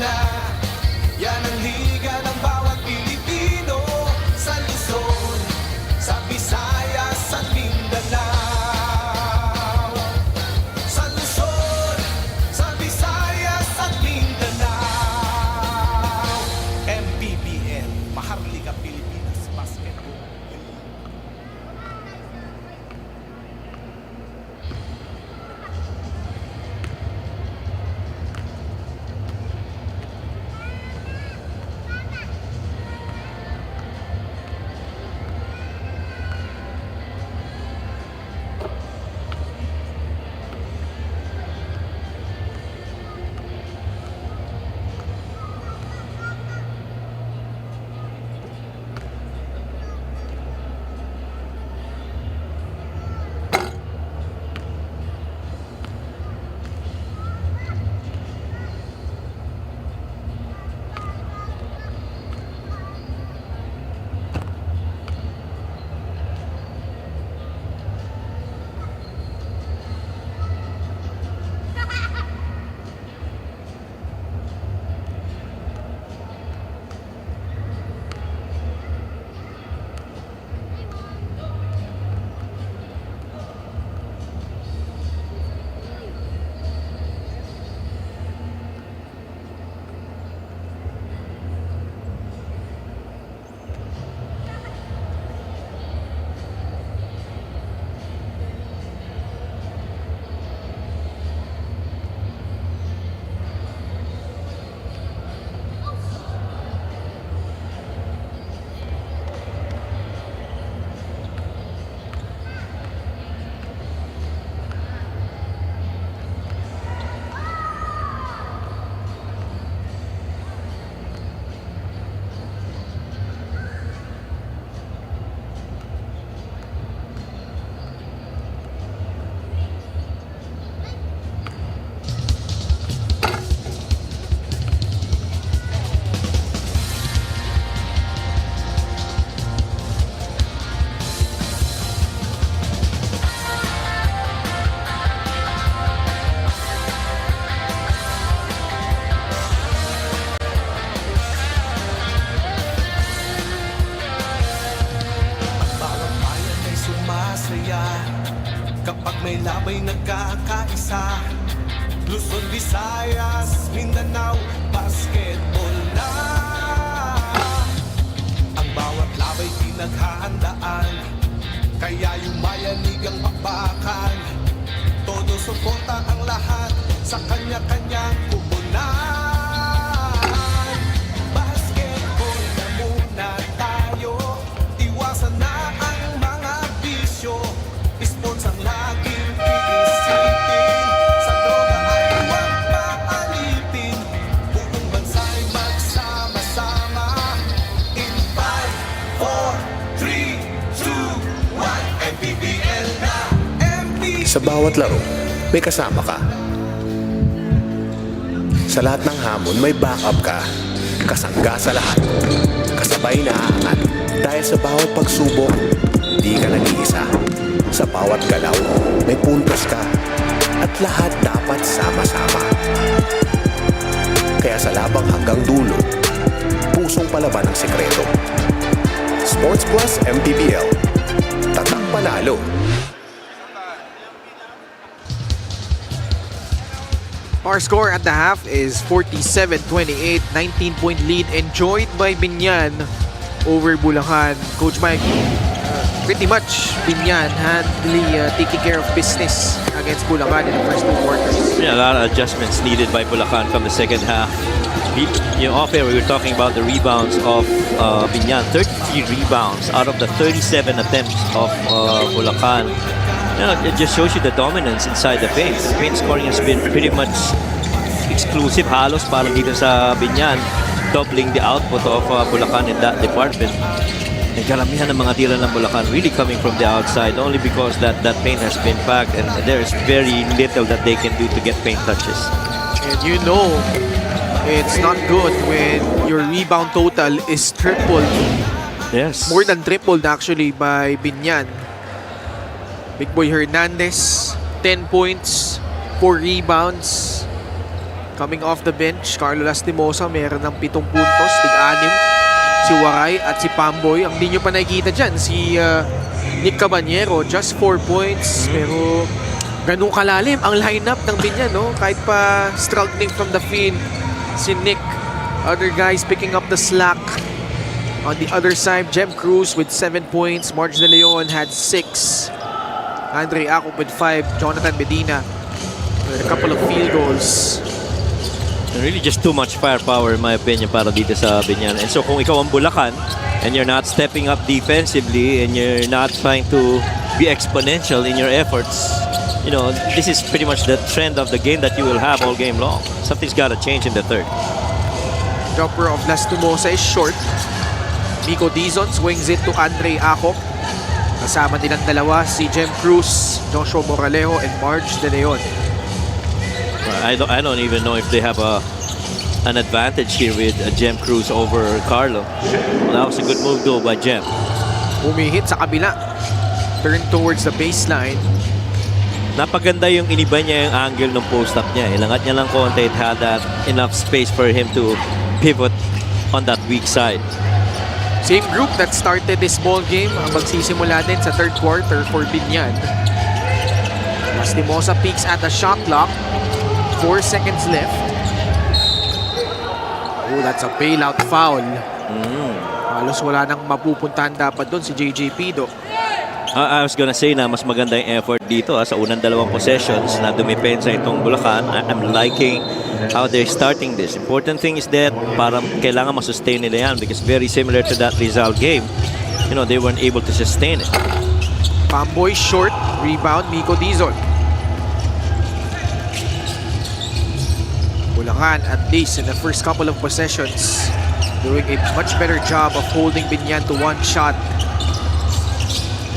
na! Yan ang liga ng bawat Pilipino, sa Luzon, sa Visayas at Mindanao. Sa Luzon, sa Visayas at Mindanao. MPBL, Maharlika Pilipinas Basketball. sumasaya kapag may labay nagkakaisa. Luzon, Visayas, Mindanao, basketball na. Ang bawat labay pinaghahandaan, kaya yumayanig ang bakbakan. Todo suporta ang lahat sa kanya-kanyang kupunan. Basketball na muna tayo, iwasan na ang mga bisyo. Sports ang laging iisipin, sa droga ay huwag maalipin. Buong bansa'y magsama-sama. In 5, 4, 3, 2, 1, MPBL na! Sa bawat laro, may kasama ka. Sa lahat ng hamon, may backup ka. Kasangga sa lahat. Kasabay na aangat. Dahil sa bawat pagsubok, di ka nag-iisa. Sa bawat galaw, may puntos ka. At lahat dapat sama-sama. Kaya sa labang hanggang dulo, pusong palaban ang sekreto. Sports Plus MPBL. Tatak panalo. Our score at the half is 47-28, 19-point lead enjoyed by Biñan over Bulacan. Coach Mike, pretty much Biñan handily taking care of business against Bulacan in the first 2 quarters. Yeah, a lot of adjustments needed by Bulacan from the second half. Off air, we were talking about the rebounds of Biñan. 33 rebounds out of the 37 attempts of Bulacan. It just shows you the dominance inside the paint. Paint scoring has been pretty much exclusive, halos parang dito sa Biñan, doubling the output of Bulacan in that department. And karamihan ng mga tira ng Bulacan really coming from the outside only because that paint has been packed and there is very little that they can do to get paint touches. And you know, it's not good when your rebound total is tripled. Yes. More than tripled actually by Biñan. Big Boy Hernandez, 10 points, 4 rebounds. Coming off the bench, Carlo Lastimosa meron ng 7 puntos, tig-6. Si Waray at si Pamboy. Ang di nyo pa nakikita dyan, si Nick Cabanyero, just 4 points. Pero ganun kalalim ang lineup ng Biñan, no? Kahit pa struggling from the field, si Nick. Other guys picking up the slack. On the other side, Jem Cruz with 7 points. Marge De Leon had 6. Andre Acop with 5. Jonathan Medina with a couple of field goals. And really just too much firepower in my opinion para dito sa Biñan. And so kung ikaw ang Bulacan and you're not stepping up defensively and you're not trying to be exponential in your efforts, this is pretty much the trend of the game that you will have all game long. Something's got to change in the third. Jumper of Lastimosa is short. Miko Dizon swings it to Andre Acop. Kasama nilang dalawa si Jem Cruz, Joshua Moralejo, and Marge De Leon. I don't even know if they have an advantage here with Jem Cruz over Carlo. That was a good move though by Jem. Umihit sa kabila. Turn towards the baseline. Napaganda yung iniba niya yung angle ng post-up niya. Ilangat niya lang konti. It had that enough space for him to pivot on that weak side. Same group that started this ball game ang magsisimula din sa third quarter for Biñan. Lastimosa peeks at the shot clock. 4 seconds left. Oh, that's a bailout foul. Halos wala nang mapupuntahan dapat doon si JJ Pido. I was gonna say na mas maganda yung effort dito sa unang 2 possessions na dumipensa itong Bulacan. I'm liking how they're starting this. Important thing is that parang kailangan masustain nila yan because very similar to that Rizal game, they weren't able to sustain it. Pamboy short, rebound, Miko Dizon. Bulacan, at least in the first couple of possessions, doing a much better job of holding Biñan to 1 shot.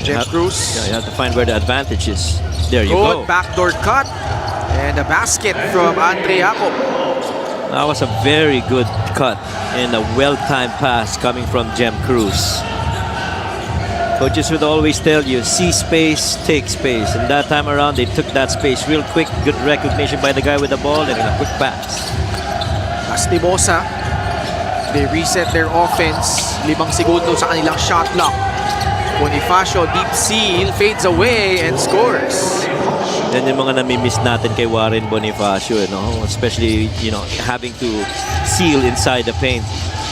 Jem Cruz. Yeah, you have to find where the advantage is. There you Good go. backdoor cut. And a basket from Andre Acop. That was a very good cut and a well-timed pass coming from Jem Cruz. Coaches would always tell you, see space, take space. And that time around, they took that space real quick. Good recognition by the guy with the ball and a quick pass. Lastimosa. They reset their offense. 5 segundo sa kanilang shot clock. Bonifacio, deep seal, fades away and scores. Yan yung mga namimiss natin kay Warren Bonifacio, especially, having to seal inside the paint.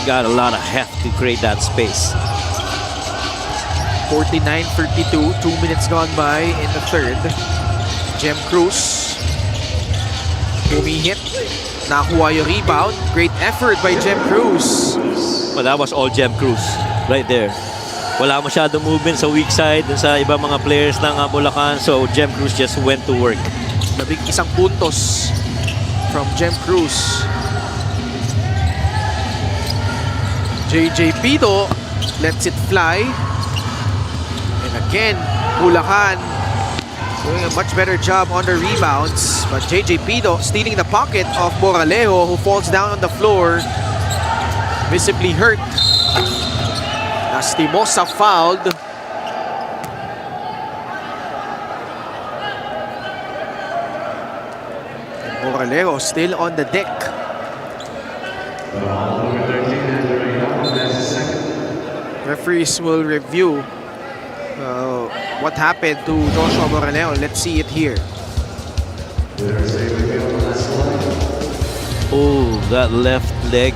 Got a lot of heft to create that space. 49-32, 2 minutes gone by in the third. Jem Cruz. Humihit. Nakuha yung rebound. Great effort by Jem Cruz. Well, that was all Jem Cruz right there. Wala masyadong movement sa weak side dun sa ibang mga players ng Bulacan. So, Jem Cruz just went to work. 11 puntos from Jem Cruz. JJ Pido lets it fly. And again, Bulacan doing a much better job on the rebounds. But JJ Pido stealing the pocket of Moralejo, who falls down on the floor, visibly hurt. Lastimosa fouled. And Moralejo still on the deck. Referees will review what happened to Joshua Moralejo. Let's see it here. Oh, that left leg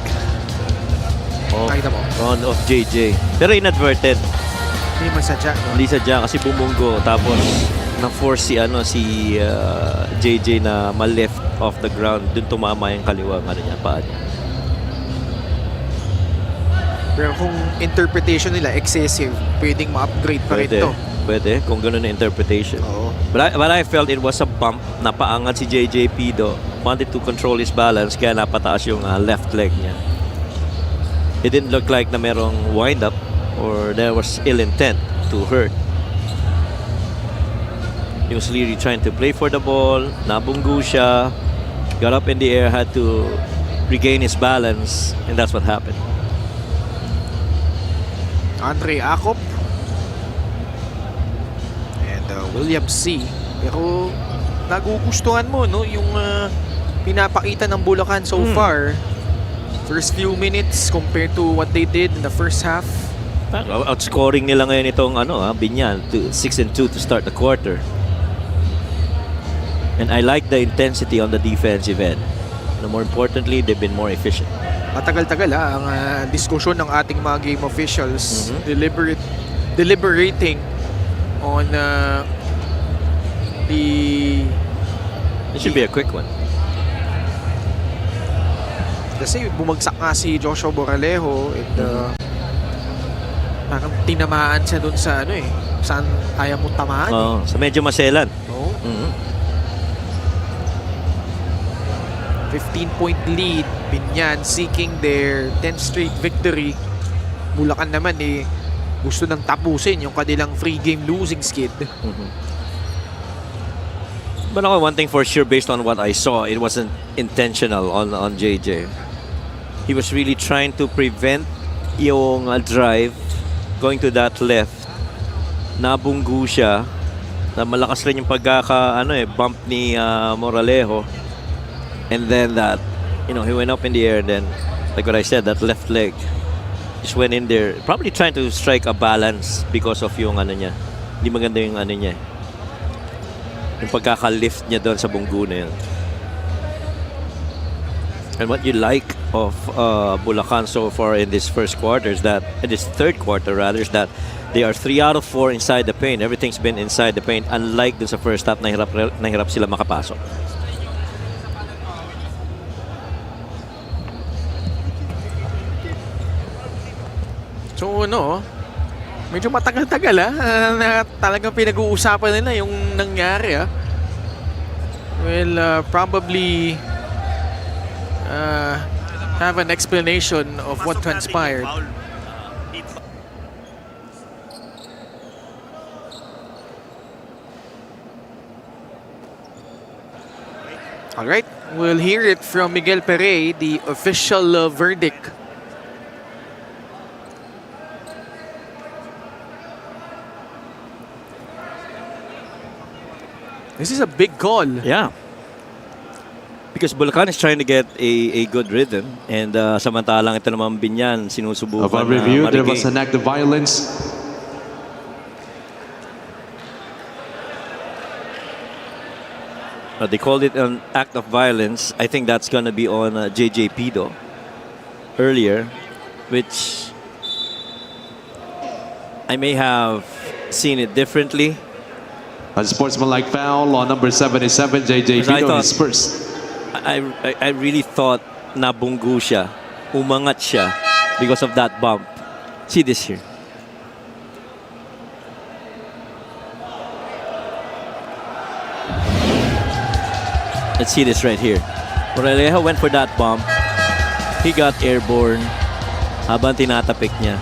of, Nakita mo? of JJ. Pero inadvertent. Hindi masadya. No? Hindi sadya kasi bumunggo. Tapos na-force si JJ na ma-left off the ground. Doon tumama yung kaliwang paa niya. Pero kung interpretation nila excessive, pwedeng ma-upgrade pa rin to. Pwede, kung gano'n na interpretation. Oo. But I felt it was a bump. Napaangat si JJ Pido. Wanted to control his balance, kaya napataas yung left leg niya. It didn't look like na merong wind-up or there was ill intent to hurt. He was really trying to play for the ball. Nabunggu siya. Got up in the air, had to regain his balance, and that's what happened. Andre Acop and William C. Pero nagugustuhan mo no yung pinapakita ng Bulacan so far. First few minutes compared to what they did in the first half. Outscoring nila ngayon itong Biñan to 6-2 to start the quarter. And I like the intensity on the defensive end. And more importantly, they've been more efficient. Matagal-tagal ang diskusyon ng ating mga game officials deliberating on It should be a quick one. Kasi bumagsak nga si Joshua Boralejo and parang tinamaan siya dun sa saan kaya mo tamaan. Sa medyo maselan. 15-point lead. Biñan seeking their 10th straight victory. Bulacan naman gusto nang tapusin yung kanilang 3-game losing skid. But one thing for sure, based on what I saw, it wasn't intentional on JJ. He was really trying to prevent yung drive going to that left. Nabunggu siya. Na malakas rin yung bump ni Moralejo. And then that, he went up in the air. Then, like what I said, that left leg just went in there, probably trying to strike a balance because of yung niya. Hindi maganda yung niya. Yung pagkaka-lift niya doon sa bunggu na yun. And what you like of Bulacan so far in this first quarter is that, in this third quarter rather, is that they are 3 out of 4 inside the paint. Everything's been inside the paint. Unlike dun sa first half, nahirap sila makapasok. So medyo matagal-tagal na talagang pinag-uusapan nila yung nangyari Well, probably have an explanation of what transpired. Alright, we'll hear it from Miguel Perey, the official verdict. This is a big call. Yeah. Because Bulacan is trying to get a good rhythm. And samantalang ito naman Biñan, sinusubukan Upon review, there was an act of violence. They called it an act of violence. I think that's going to be on JJ Pido earlier, which I may have seen it differently. A sportsmanlike foul on number 77, JJ Pido, his first. I really thought nabunggu siya, umangat siya because of that bump. See this here. Let's see this right here. Moralejo went for that bump. He got airborne habang tinatapik niya.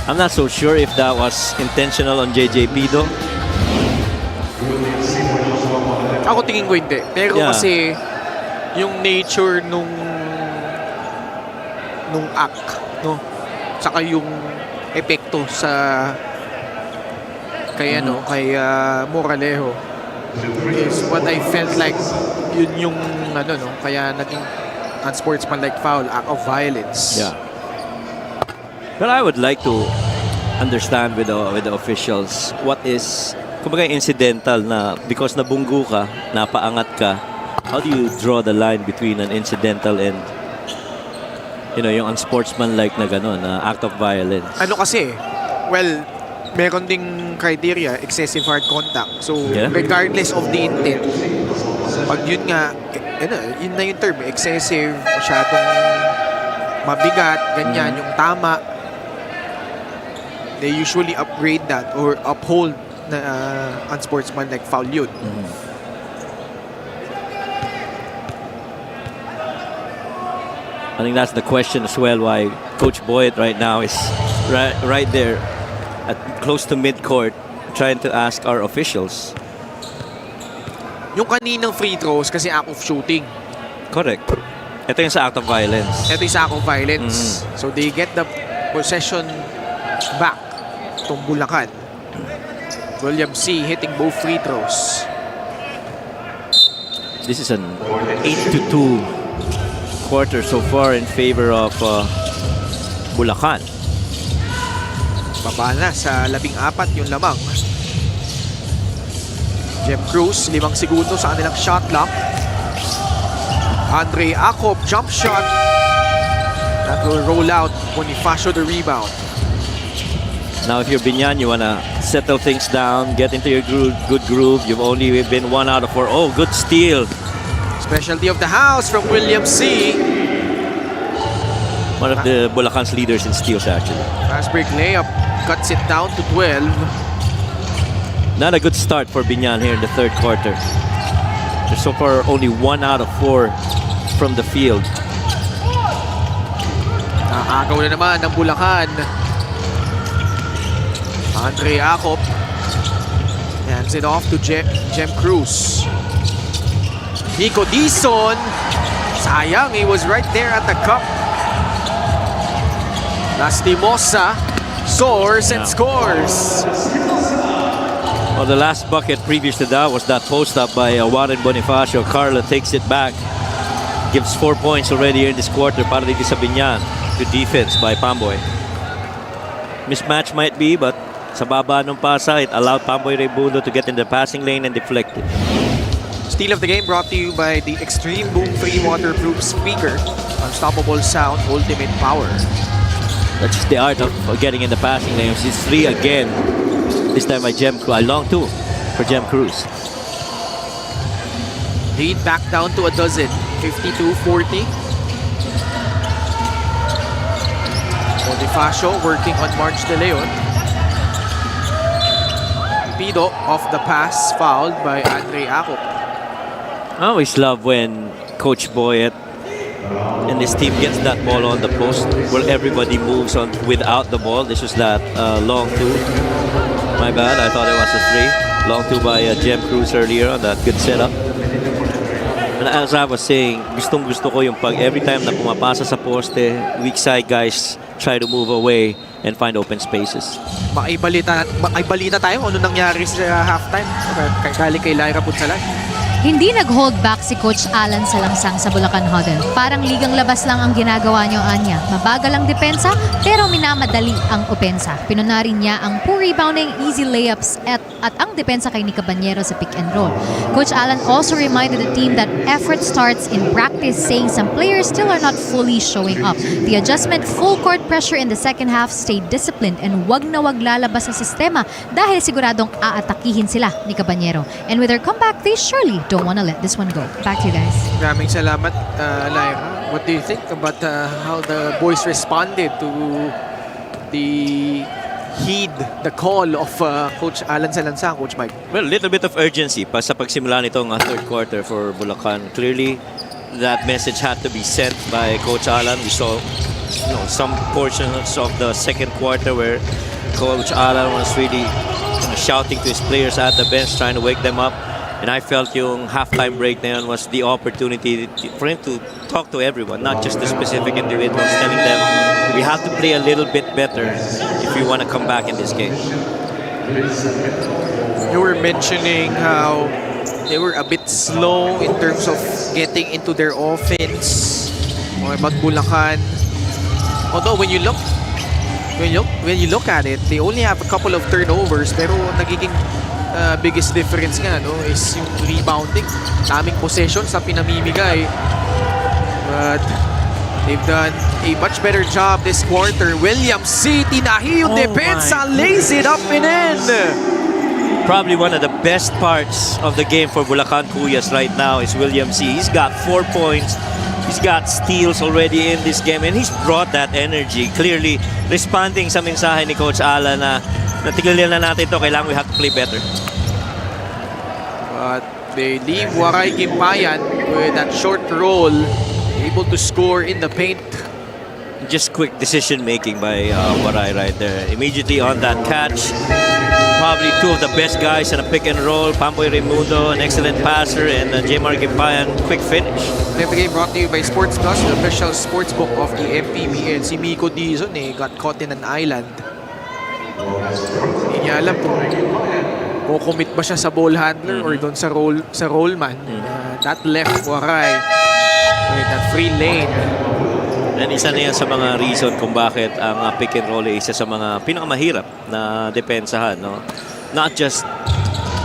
I'm not so sure if that was intentional on JJ Pido. Ako tingin ko hindi. Pero kasi yung nature nung act, saka yung epekto sa kay Moralejo is what I felt like yun yung kaya naging unsportsmanlike foul, act of violence. Yeah. But I would like to understand with the officials what is kumbaga incidental na because nabunggu ka, napaangat ka, how do you draw the line between an incidental and yung unsportsmanlike na gano'n, act of violence? Ano kasi, well, meron ding criteria, excessive hard contact. So, regardless of the intent, pag yun nga, yun na yung term, excessive, masyadong mabigat, ganyan, yung tama, they usually upgrade that or uphold na unsportsmanlike foul yun. I think that's the question as well, why Coach Boyet right now is right there at close to mid-court trying to ask our officials. Yung kaninang free throws kasi act of shooting. Correct. Ito yung sa act of violence. Ito yung sa act of violence. So they get the possession back. Itong Bulacan. William C. hitting both free throws. This is an 8-2 quarter so far in favor of Bulacan. Baba na sa 14 yung lamang. Jem Cruz, 5 segundo sa kanilang shot clock. Andre Acop, jump shot. That will roll out. Bonifacio the rebound. Now if you're Biñan, you want to settle things down, get into your good groove. You've only been 1 out of 4. Oh, good steal. Specialty of the house from William C. One of the Bulacan's leaders in steals, actually. Fast break layup cuts it down to 12. Not a good start for Biñan here in the third quarter. They're so far only 1 out of 4 from the field. Nakagaw na naman ng Bulacan. Andre Acop hands it off to Jem Cruz. Nico Dizon, sayang, he was right there at the cup. Lastimosa soars and scores. Well, the last bucket previous to that was that post-up by Warren Bonifacio. Carla takes it back. Gives 4 points already here in this quarter para dito sa Biñan. Good defense by Pamboy. Mismatch might be, but sa baba ng pasa, it allowed Pamboy Raimundo to get in the passing lane and deflect it. Steal of the game brought to you by the Extreme Boom Free Waterproof Speaker. Unstoppable sound, ultimate power. That's just the art of getting in the passing lane. It's 3 again. This time by Jem Cruz. Long 2 for Jem Cruz. Lead back down to a dozen. 52-40. Bonifacio working on March De Leon. Pido off the pass, fouled by Andre Acop. I always love when Coach Boyet and his team gets that ball on the post where everybody moves on without the ball. This was that long 2. My bad, I thought it was a 3. Long 2 by Jem Cruz earlier on that good setup. And as I was saying, gustong-gusto ko yung pag every time na pumapasa sa poste, weak side guys try to move away and find open spaces. Makaibalita tayo ano nangyari sa halftime. Galing kay Lyra Punsalan. Hindi nag-hold back si Coach Alan Salangsang sa Bulacan Huddle. Parang ligang labas lang ang ginagawa niyo, Anya. Mabagal ang depensa, pero minamadali ang opensa. Pinunarin niya ang poor rebounding, easy layups at ang depensa kay ni Cabanyero sa pick and roll. Coach Alan also reminded the team that effort starts in practice, saying some players still are not fully showing up. The adjustment, full court pressure in the second half, stay disciplined and wag na wag lalabas sa sistema dahil siguradong aatakihin sila ni Cabanyero. And with their comeback, they surely don't want to let this one go. Back to you guys. Maraming salamat, Lyra. What do you think about how the boys responded to the call of Coach Alan Salangsang, Coach Mike? Well, a little bit of urgency pa sa pagsimula nitong third quarter for Bulacan. Clearly, that message had to be sent by Coach Alan. We saw some portions of the second quarter where Coach Alan was really shouting to his players at the bench, trying to wake them up. And I felt yung halftime break na yun was the opportunity for him to talk to everyone, not just the specific individuals, telling them we have to play a little bit better if we want to come back in this game. You were mentioning how they were a bit slow in terms of getting into their offense. About Bulacan. Although when you look at it, they only have a couple of turnovers, pero nagiging biggest difference nga, no, is yung rebounding. Daming possessions na pinamimigay. But they've done a much better job this quarter. Williams C. tinahi yung depensa, lays it up and in. Probably one of the best parts of the game for Bulacan Cuyas right now is William C. He's got 4 points. He's got steals already in this game and he's brought that energy. Clearly responding sa mensahe ni Coach Ala na natigilan na natin ito, kailangan we have to play better. But they leave Waray Gimpayan with that short roll, able to score in the paint. Just quick decision making by Waray right there. Immediately on that catch. Probably two of the best guys in a pick and roll. Pamboy Raimundo, an excellent passer, and Jmar Gimpayan, quick finish. Another game brought to you by Sports Plus, the official sportsbook of the MPBL. Si Miko Dizon got caught in an island. Hindi niya alam kung commit ba siya sa ball handler or doon sa rollman. That left Waray with that free lane. And isa na yan sa mga reason kung bakit ang pick and roll ay isa sa mga pinakamahirap na depensahan. No? Not just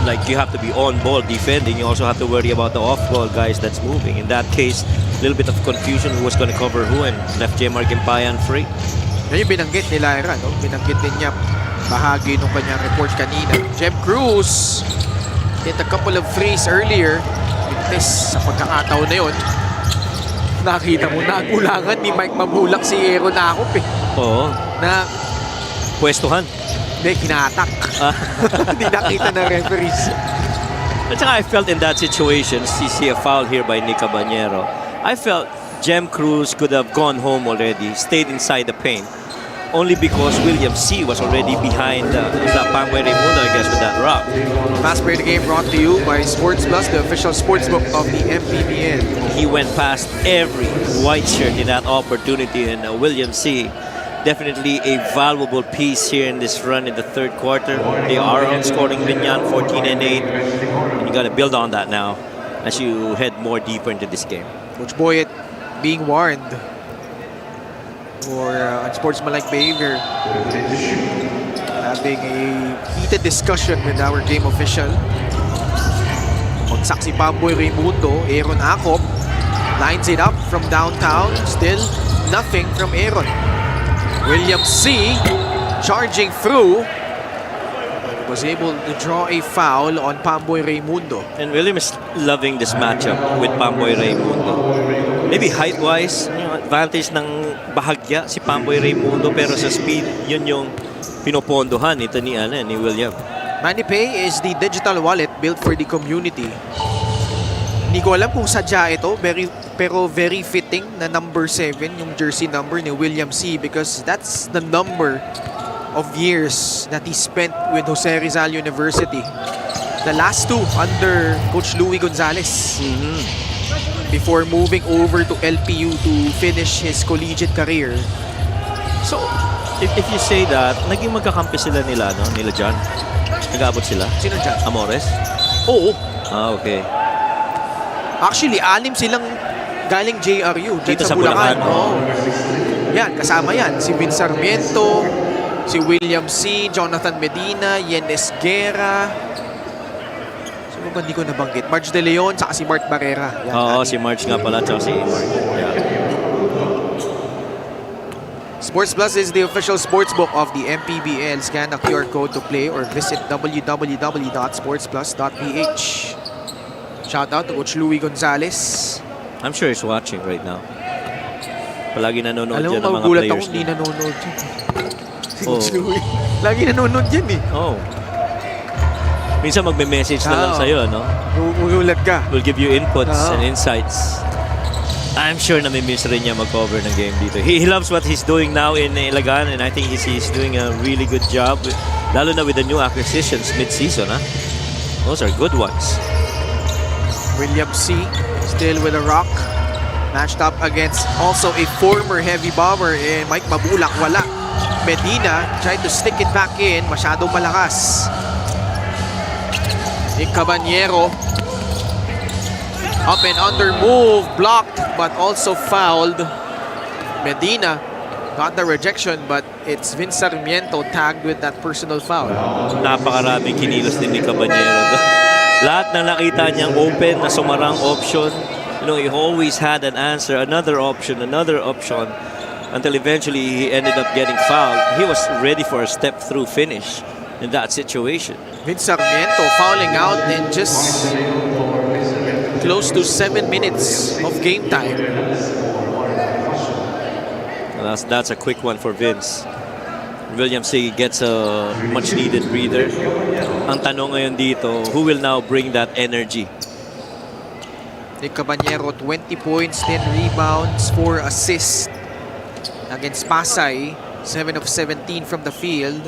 like you have to be on ball defending, you also have to worry about the off ball guys that's moving. In that case, a little bit of confusion who was going to cover who and left Jmar Gimpayan free. Yan yung binanggit ni Lyra, no? Binanggit din niya bahagi nung kanyang report kanina. Jem Cruz hit a couple of threes earlier. Mintes sa pagkakataon na yun. Nakita mo, nagulangan ni Mike Mabulak si Aaron Akop eh. Oo. Na pwestuhan. Hindi, kinatak. Hindi nakita ng referees. At saka I felt in that situation, see a foul here by Nick Caballero. I felt Jem Cruz could have gone home already, stayed inside the paint. Only because William C. was already behind Pamboy Raimundo, I guess, with that rock. Fast break the game brought to you by Sports Plus, the official sportsbook of the MPBL. He went past every white shirt in that opportunity, and William C. definitely a valuable piece here in this run in the third quarter. They are outscoring Biñan 14-8, and you got to build on that now as you head more deeper into this game. Coach Boyet being warned for unsportsmanlike behavior, having a heated discussion with our game official. Pagsak si Pamboy Raimundo, Aaron Akop lines it up from downtown, still nothing from Aaron. William C. charging through, was able to draw a foul on Pamboy Raimundo. And William is loving this matchup with Pamboy Raimundo. Maybe height-wise, yung advantage ng bahagya si Pamboy Raimundo, pero sa speed, yun yung pinopondohan ito ni William. MANNY Pay is the digital wallet built for the community. Hindi ko alam kung sadya ito, pero very fitting na number 7 yung jersey number ni William C. because that's the number of years that he spent with Jose Rizal University. The last two under Coach Louie Gonzalez. Before moving over to LPU to finish his collegiate career. So, if you say that, naging magkakampi sila nila John? Nag-aabot sila? Sino dyan? Amores? Oo. Ah, okay. Actually, 6 silang galing JRU dyan Dito sa sa Bulacan. Bulacan. Oo. Yan, kasama yan. Si Vin Sarmiento, si William C., Jonathan Medina, Yenes Guerra. Sino ba hindi ko nabanggit? Marge De Leon, saka si Mart Barrera. Yan, Oo, si March nga pala, tsaka si Mark. Yeah. Sports Plus is the official sportsbook of the MPBL. Scan the QR code to play or visit www.sportsplus.ph. Shout out to Coach Louie Gonzalez. I'm sure he's watching right now. Palagi nanonood Alam dyan mo, ng mga magugulat players ako hindi niya. nanonood dyan. Si Oh. Coach Louie. Lagi nanonood dyan eh. Oh. Minsan magme-message na lang sa'yo, no? Magugulat ka. Will give you inputs and insights. I'm sure na may miss rin niya mag-cover ng game dito. He loves what he's doing now in Ilagan, and I think he's doing a really good job. Lalo na with the new acquisitions mid-season, ha? Those are good ones. William C. still with a rock. Matched up against also a former heavy bomber Mike Mabulak. Wala. Medina tried to stick it back in. Masyadong malakas. Nick Caballero. Up and under move. Blocked but also fouled. Medina got the rejection, but it's Vince Sarmiento tagged with that personal foul. Napakaraming kinilos din ni Caballero. Lahat na nakita niyang open na sumarang option, he always had an answer, another option, until eventually he ended up getting fouled. He was ready for a step-through finish in that situation. Vince Sarmiento fouling out in just close to 7 minutes of game time. That's a quick one for Vince. William C gets a much-needed breather. Ang tanong ngayon dito, who will now bring that energy? Nick Caballero, 20 points, 10 rebounds, 4 assists against Pasay. 7 of 17 from the field.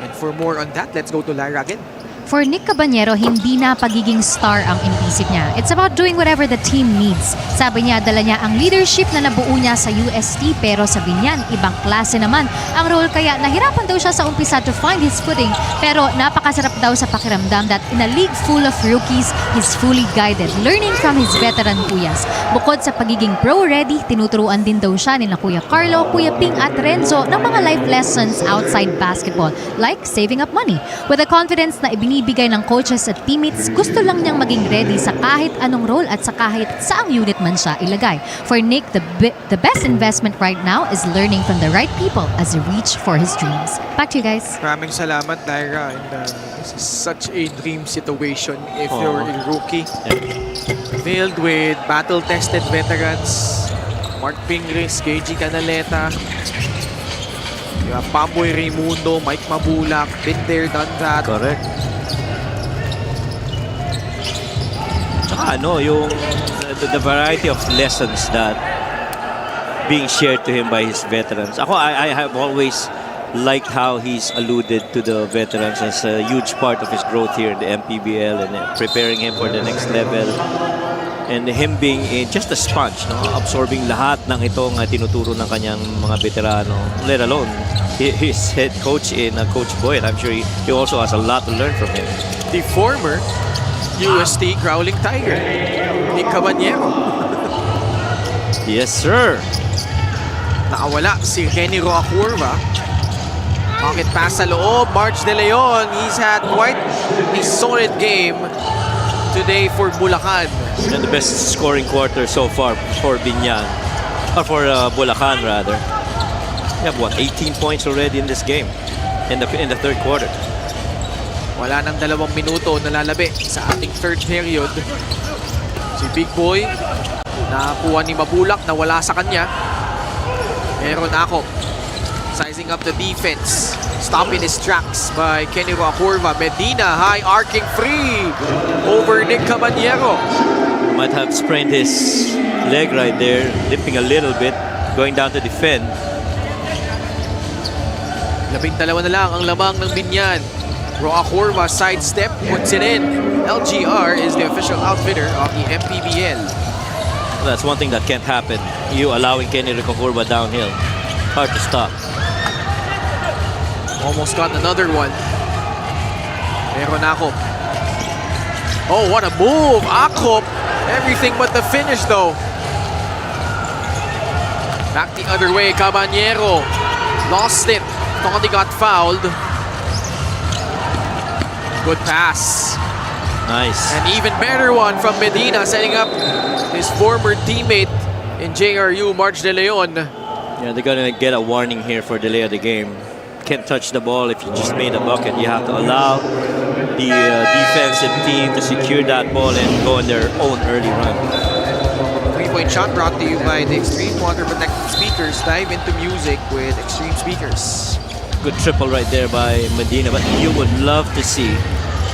And for more on that, let's go to Lyra again. For Nick Caballero, hindi na pagiging star ang iniisip niya. It's about doing whatever the team needs. Sabi niya, dala niya ang leadership na nabuo niya sa UST, pero sa Biñan, ibang klase naman ang role, kaya nahirapan daw siya sa umpisa to find his footing, pero napakasarap daw sa pakiramdam that in a league full of rookies, he's fully guided, learning from his veteran kuyas. Bukod sa pagiging pro-ready, tinuturuan din daw siya ni na Kuya Carlo, Kuya Ping at Renzo ng mga life lessons outside basketball, like saving up money. With the confidence na ibinibigay ng coaches at teammates, gusto lang niyang maging ready sa kahit anong role at sa kahit saang unit man siya ilagay. For Nick, the best investment right now is learning from the right people as he reach for his dreams. Back to you guys. Maraming salamat, Lyra. And this is such a dream situation if you're a rookie. Filled with battle-tested veterans. Mark Pingris, KG Canaleta. You have Pamboy Raimundo, Mike Mabulak. Been there, done that. Correct. Tsaka yung the variety of lessons that being shared to him by his veterans. I have always liked how he's alluded to the veterans as a huge part of his growth here in the MPBL and preparing him for the next level. And him being just a sponge, absorbing lahat ng itong tinuturo ng kanyang mga veterano, let alone his head coach in Coach Boy. And I'm sure he also has a lot to learn from him. The former UST Growling Tiger, Nick Caballero. Yes, sir. Nakawala si Kenny Roacurva. Pocket pass sa loob, March De Leon. He's had quite a solid game today for Bulacan. And the best scoring quarter so far for Biñan, or for Bulacan rather. You have 18 points already in this game, in the third quarter. Wala nang 2 minuto na lalabi sa ating third period. Si Big Boy, nakakuha ni Mabulak na wala sa kanya. Meron ako. Sizing up the defense. Stopping his tracks by Kenny Roacurva. Medina, high arcing free over Nick Caballero. Might have sprained his leg right there, limping a little bit, going down to defend. 12 na lang ang lamang ng Biñan. Roacurva sidestep, puts it in. LGR is the official outfitter of the MPBL. That's one thing that can't happen. You allowing Kenny Roacurva downhill. Hard to stop. Almost got another one. Meron Akop. Oh, what a move! Akop! Everything but the finish though. Back the other way, Caballero. Lost it. Thought he got fouled. Good pass. Nice. An even better one from Medina, setting up his former teammate in JRU, March De Leon. Yeah, they're gonna get a warning here for delay of the game. Can't touch the ball if you just made a bucket. You have to allow the defensive team to secure that ball and go on their own early run. 3-point shot brought to you by the Extreme Water Protected Speakers. Dive into music with Extreme Speakers. Good triple right there by Medina, but you would love to see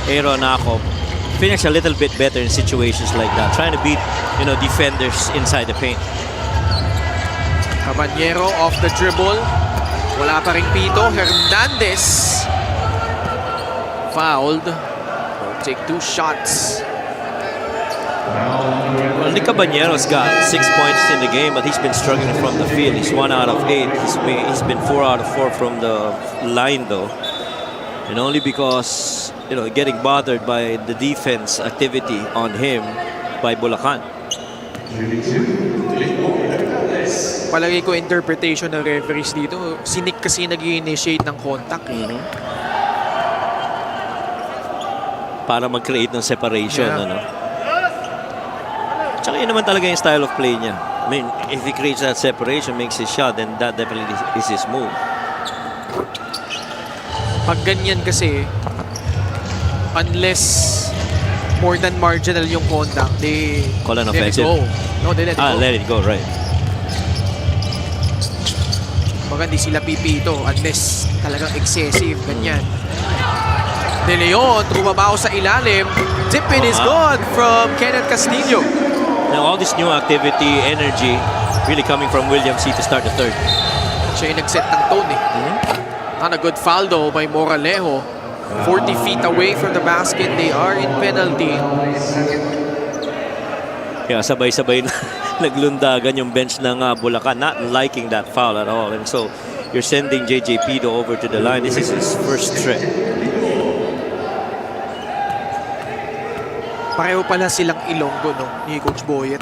Aaron Akop finish a little bit better in situations like that, trying to beat defenders inside the paint. Caballero off the dribble. Wala pa ring pito. Hernandez fouled. Will take 2 shots. Well, Nick Caballero's got 6 points in the game, but he's been struggling from the field. He's 1 out of 8. He's been 4 out of 4 from the line, though. And only because, getting bothered by the defense activity on him by Bulacan. palagay ko interpretation ng referees dito. Si Nick kasi nag-initiate ng contact. Para mag-create ng separation. Yeah. Ano? Tsaka yun naman talaga yung style of play niya. I mean, if he creates that separation, makes his shot, then that definitely is his move. Pag ganyan kasi, unless more than marginal yung contact, they Call an let it offensive. go. No, they let it go. Let it go, right. Baka hindi sila pipito unless talagang excessive, ganyan. De Leon, trumabaho sa ilalim. Tip in is good from Kenneth Castillo. Now, all this new activity, energy, really coming from William C. to start the third. Siya yung nag-set ng tone eh. Not a good foul though by Moralejo. 40 feet away from the basket. They are in penalty. Kaya sabay-sabay na naglundagan yung bench ng Bulacan, not liking that foul at all. And so, you're sending JJ Pido over to the line. This is his first trip. Pareho pala silang Ilonggo, no? Ni Coach Boyet.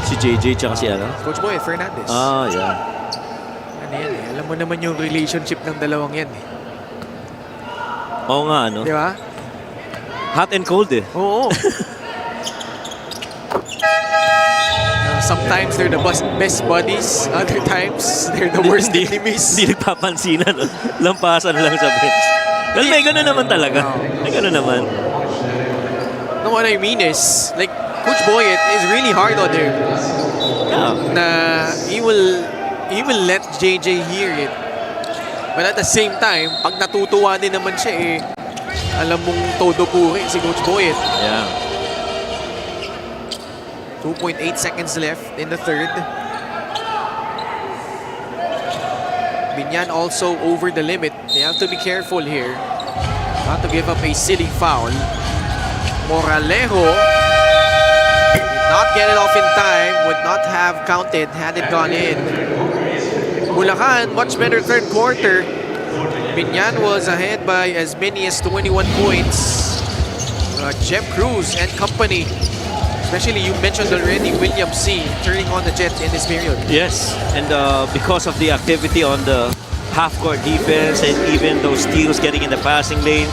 Si JJ tsaka si ano? Coach Boyet Fernandez. Yeah. Ano yan eh? Alam mo naman yung relationship ng dalawang yan eh. Oo nga, ano? Di ba? Hot and cold eh. Oo. Sometimes they're the best buddies. Other times, they're the worst enemies. Hindi nagpapansinan. No? Lampasan lang sa bench. Well, may gano'n naman talaga. May gano'n naman. No, what I mean is, like, Coach Boyet is really hard on him. Yeah. Na he will let JJ hear it. But at the same time, pag natutuwa din naman siya eh, alam mong todo puri si Coach Boyet. Yeah. 2.8 seconds left in the third. Biñan also over the limit. They have to be careful here not to give up a silly foul. Moralejo did not get it off in time, would not have counted had it gone in. Bulacan, much better third quarter. Biñan was ahead by as many as 21 points. Jeff Cruz and company, especially you mentioned already William C. turning on the Jets in this period. Yes, and because of the activity on the half-court defense and even those steals getting in the passing lane,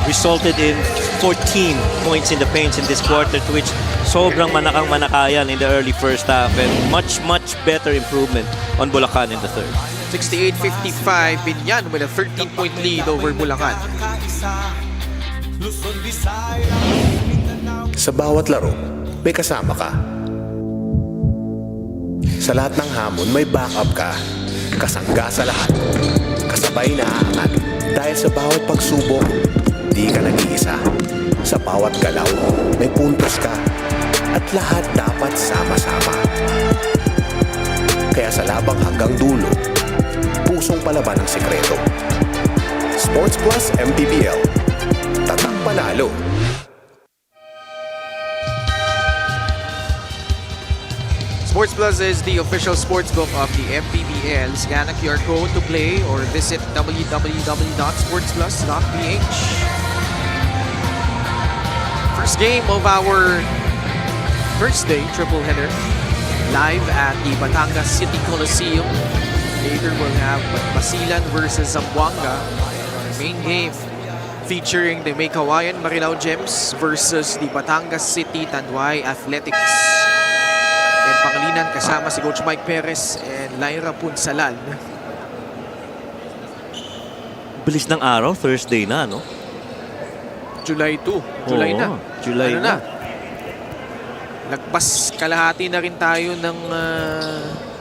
resulted in 14 points in the paints in this quarter, to which sobrang manakang-manakayan in the early first half, and much better improvement on Bulacan in the third. 68-55, Biñan with a 13-point lead over Bulacan. Sa bawat laro, may kasama ka. Sa lahat ng hamon, may backup ka. Kasangga sa lahat. Kasabay na aangat. Dahil sa bawat pagsubok, di ka nag-iisa. Sa bawat galaw, may puntos ka. At lahat dapat sama-sama. Kaya sa labang hanggang dulo, pusong palaban ang sekreto. Sports Plus MPBL. Tatak panalo. Sports Plus is the official sportsbook of the MPBL. Scan a QR code to play or visit www.sportsplus.ph. First game of our Thursday triple header, live at the Batangas City Coliseum. Later we'll have Basilan versus Zamboanga. Main game featuring the May Kawayan Marilao Gems versus the Batangas City Tanduay Athletics. And Pangilinan kasama si Coach Mike Perez and Lyra Punsalan. Bilis ng araw, Thursday na, no? July 2. July na. July ano na? Nagpas kalahati na rin tayo ng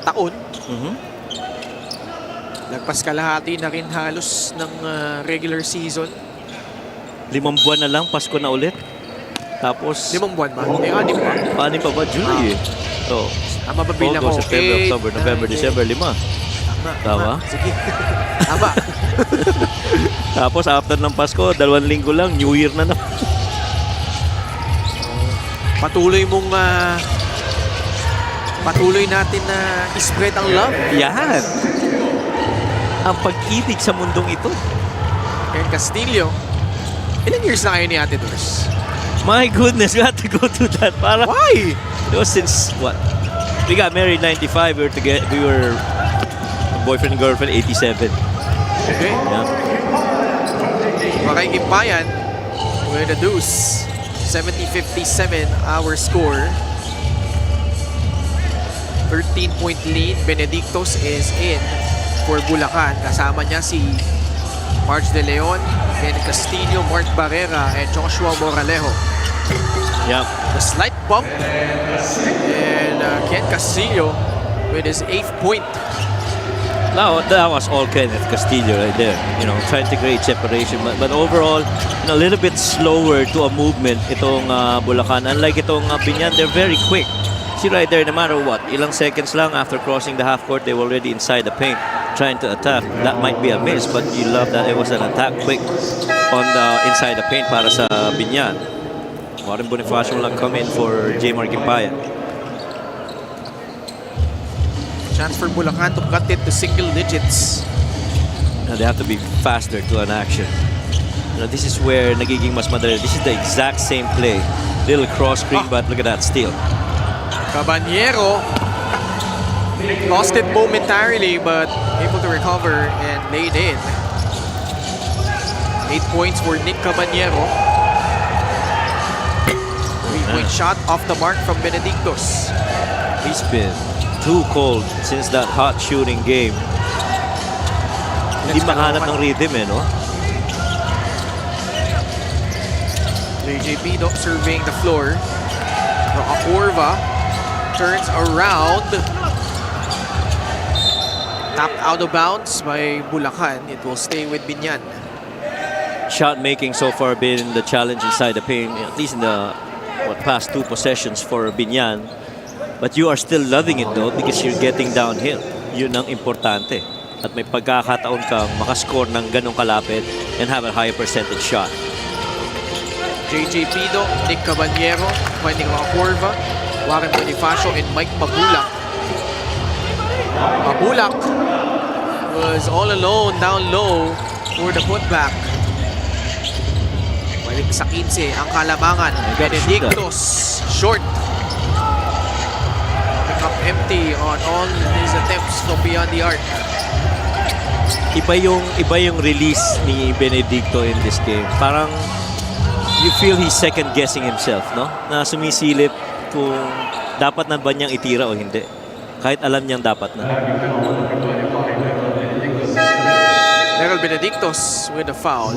taon. Nagpas kalahati na rin halos ng regular season. 5 buwan na lang, Pasko na ulit. Tapos 5 buwan ba? Hindi, 6 ba? 6 pa ba? July eh. So, ang mababilang ko, September, October, November, December, 5. Tama? Sige. Tama. Tapos after ng Pasko, 2 linggo lang, New Year na naman. Patuloy natin na spread ang love. Yan. Ang pag-ibig sa mundong ito. And Castillo, ilang years na kayo ni Ate Dors? My goodness, we had to go to that. Para, Why? it was since, what? We got married 95. We were boyfriend and girlfriend 87. Okay. Yeah. Makay Gimpayan with a deuce. 70-57 our score. 13-point lead. Benedictos is in for Bulacan. Kasama niya si March De Leon, Ken Castillo, Mart Barrera, and Joshua Moralejo. Yeah. A slight bump. And Ken Castillo with his 8th point. Now, that was all Kenneth Castillo right there. You know, trying to create separation. But overall, you know, a little bit slower to a movement itong Bulacan. Unlike itong Biñan, they're very quick. See right there, no matter what, ilang seconds lang after crossing the half court, they were already inside the paint trying to attack. That might be a miss, but you love that it was an attack quick on the inside the paint para sa Biñan. Warren Bonifacio lang come in for J. Gimpayan. Chance for Bulacan to cut it to single digits. Now they have to be faster to an action. You know, this is where nagiging mas madali. This is the exact same play. Little cross screen, but look at that steal. Caballero lost it momentarily, but able to recover and laid in. 8 points for Nick Caballero. 3-point shot off the mark from Benedictos. He's been too cold since that hot shooting game. Hindi mahanap ng rhythm no? JJ Pido surveying the floor. Acorva turns around. Tapped out of bounds by Bulacan. It will stay with Biñan. Shot making so far been the challenge inside the paint, at least in the past 2 possessions for Biñan. But you are still loving it though because you're getting downhill. Yun ang importante. At may pagkakataon kang makascore ng ganong kalapit and have a higher percentage shot. JJ Pido, Nick Caballero, finding Acorva, Warren Bonifacio, and Mike Mabulak. Mabulak was all alone down low for the putback. Balik sa 15 ang kalamangan. Benedictos, short. Coming up empty on all his attempts from beyond the arc. Iba yung release ni Benedicto in this game. Parang you feel he's second guessing himself, no? Na sumisilip kung dapat na ba niyang itira o hindi. Kahit alam niyang dapat na. Daryl Benedictos with a foul.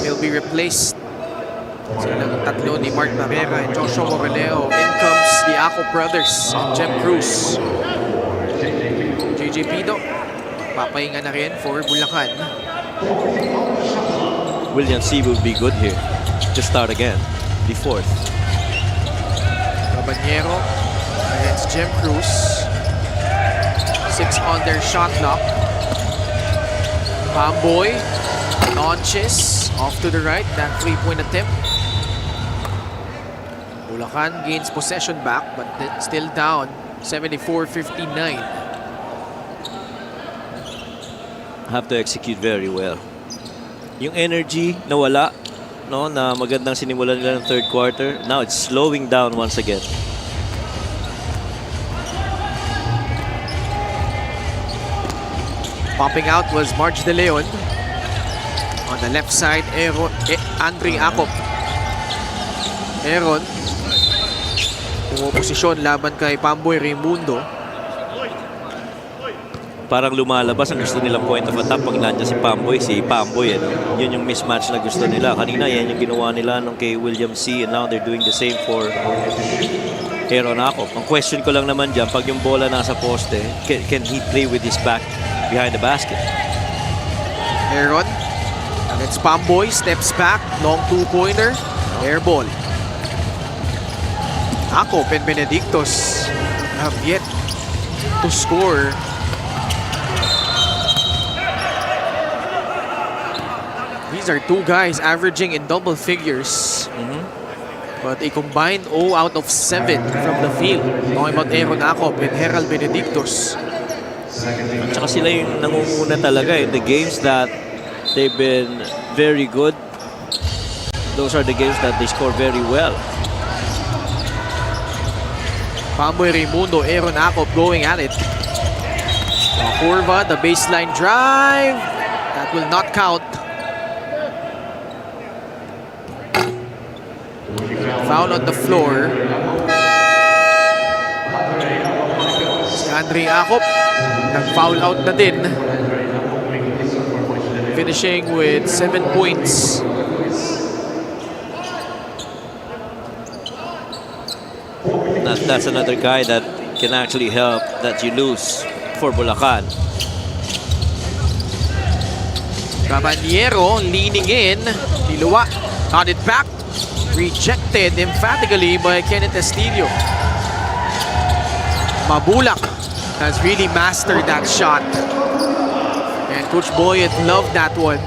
He'll be replaced. Silang tatlo ni Mark Barrera and Joshua Moralejo. In comes the Aco brothers and Jem Cruz. JJ Pido, papahinga na rin for Bulacan. William C. will be good here to start again. The 4th. Caballero against Jem Cruz. 6 on their shot clock. Pamboy launches off to the right. That 3-point attempt. Bulacan gains possession back but still down 74-59. Have to execute very well. Yung energy nawala, no, na magandang sinimulan nila ng 3rd quarter. Now it's slowing down once again. Popping out was March De Leon. On the left side, Andre Acop. Aaron. Pumuposisyon laban kay Pamboy Raimundo. Parang lumalabas ang gusto nilang point of attack pag nandiyan si Pamboy. Yun yung mismatch na gusto nila. Kanina yan yung ginawa nila nung kay William C. And now they're doing the same for Aaron Acop. Ang question ko lang naman dyan, pag yung bola nasa poste, can he play with his back behind the basket? Aaron against Pamboy, steps back, long 2-pointer, air ball. Acop and Benedictos have yet to score. These are 2 guys averaging in double figures. But a combined 0 out of 7 from the field. Talking about Aaron Acop and Herald Benedictos. At saka sila yung nangunguna talaga in the games that they've been very good. Those are the games that they score very well. Pamboy Raimundo, Aaron Acop going at it. Corva, the baseline drive. That will not count. Foul on the floor. Si Andre Acop, nag-foul out na din. Finishing with 7 points. That's another guy that can actually help that you lose for Bulacan. Caballero leaning in. Liluwa, got it back. Rejected emphatically by Kenneth Estilio. Mabulak has really mastered that shot. And Coach Boyet loved that one.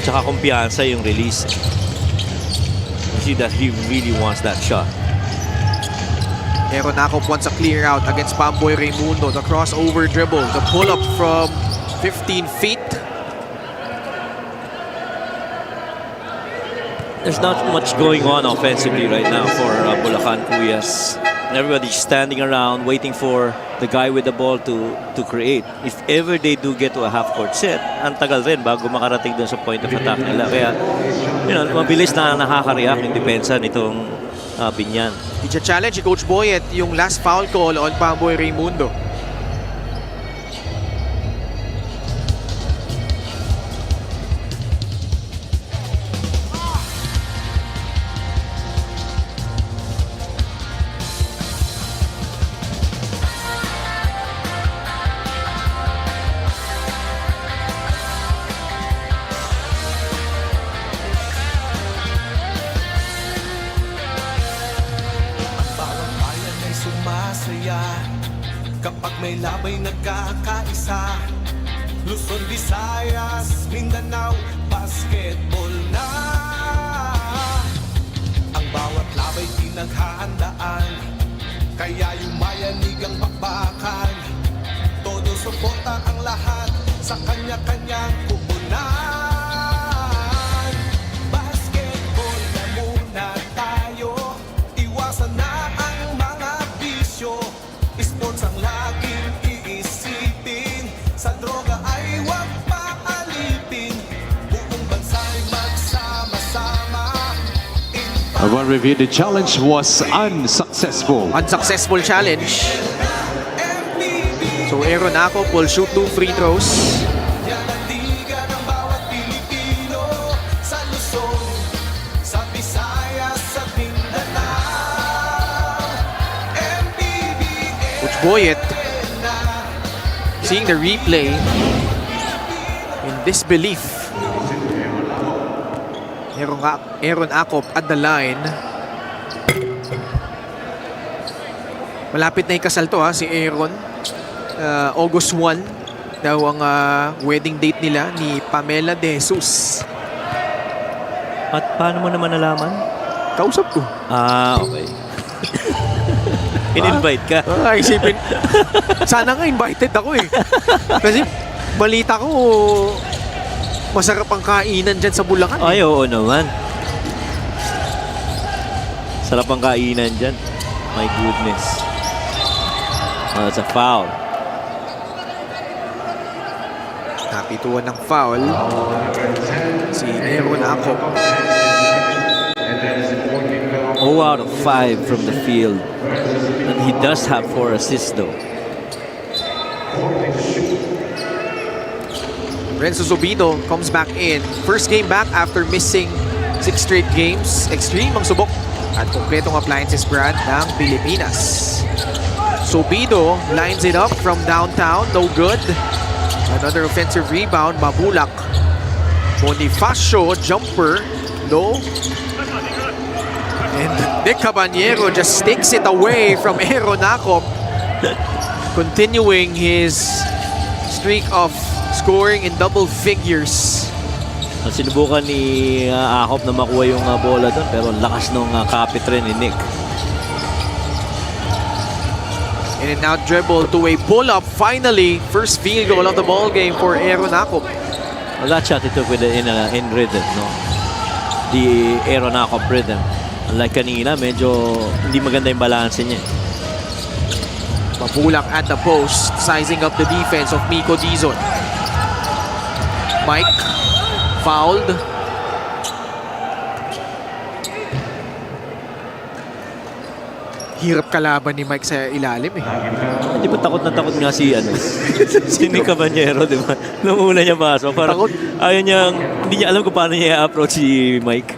Tsaka kumpiyansa yung release. You see that he really wants that shot. Aaron Acop wants a clear out against Pamboy Raimundo. The crossover dribble, the pull-up from 15 feet. There's not much going on offensively right now for Bulacan Cuyas. Everybody's standing around waiting for the guy with the ball to create. If ever they do get to a half-court set, ang tagal rin bago makarating dun sa point of attack nila. Kaya, mabilis na nakaka-react yung depensa nitong Biñan. I-challenge si Coach Boyet yung last foul call on Pamboy Raimundo. Kapag may labay nagkakaisa, Luzon, Visayas, Mindanao, basketball na. Ang bawat labay pinaghahandaan, kaya yumayanig ang bakbakan. Todo suporta ang lahat sa kanya-kanyang kupunan. Basketball na muna tayo, iwasan na ang mga bisyo. Sports ang laging iisipin, sa droga ay huwag paalipin. Buong bansa'y magsama-sama. Upon review, the challenge was unsuccessful. Unsuccessful challenge. So Aaron Acop will shoot 2 free throws. Yan ang liga ng bawat Pilipino, sa Luzon, sa Visayas, sa Mindanao. Coach Boyet seeing the replay in disbelief. Aaron Acop at the line. Malapit na ikasal to si Aaron. August 1 daw ang wedding date nila ni Pamela De Jesus. At paano mo naman nalaman? Kausap ko. Okay. In-invite ka. Isipin. Sana nga invited ako Kasi balita ko masarap ang kainan dyan sa Bulacan. Ay, oo naman. Sarap ang kainan dyan. My goodness. That's a foul. Napituan ng foul si Aaron Acop. 0 out of 5 from the field. And he does have 4 assists though. Renzo Zubido comes back in. First game back after missing 6 straight games. Extreme ang subok at kompletong appliances brand ng Pilipinas. Zubido lines it up from downtown. No good. Another offensive rebound. Mabulak. Bonifacio jumper. Low. And Nick Caballero just takes it away from Aaron Acop. Continuing his streak of scoring in double figures. Sinubukan ni Acop na makuha yung bola doon, pero lakas nung kapit rin ni Nick. In and out dribble to a pull-up. Finally, first field goal of the ball game for Aaron Acop. Well, that shot he took with in rhythm, no? The Aaron Acop rhythm. Unlike kanina, medyo hindi maganda yung balance niya. Mabulak at the post, sizing up the defense of Miko Dizon. Mike, fouled. Hirap kalaban ni Mike sa ilalim eh. Di ba takot na takot nga si si Nick Caballero, di ba? Nung una niya pasok, parang Takot. ayaw niyang, hindi niya alam kung paano niya i-approach si Mike.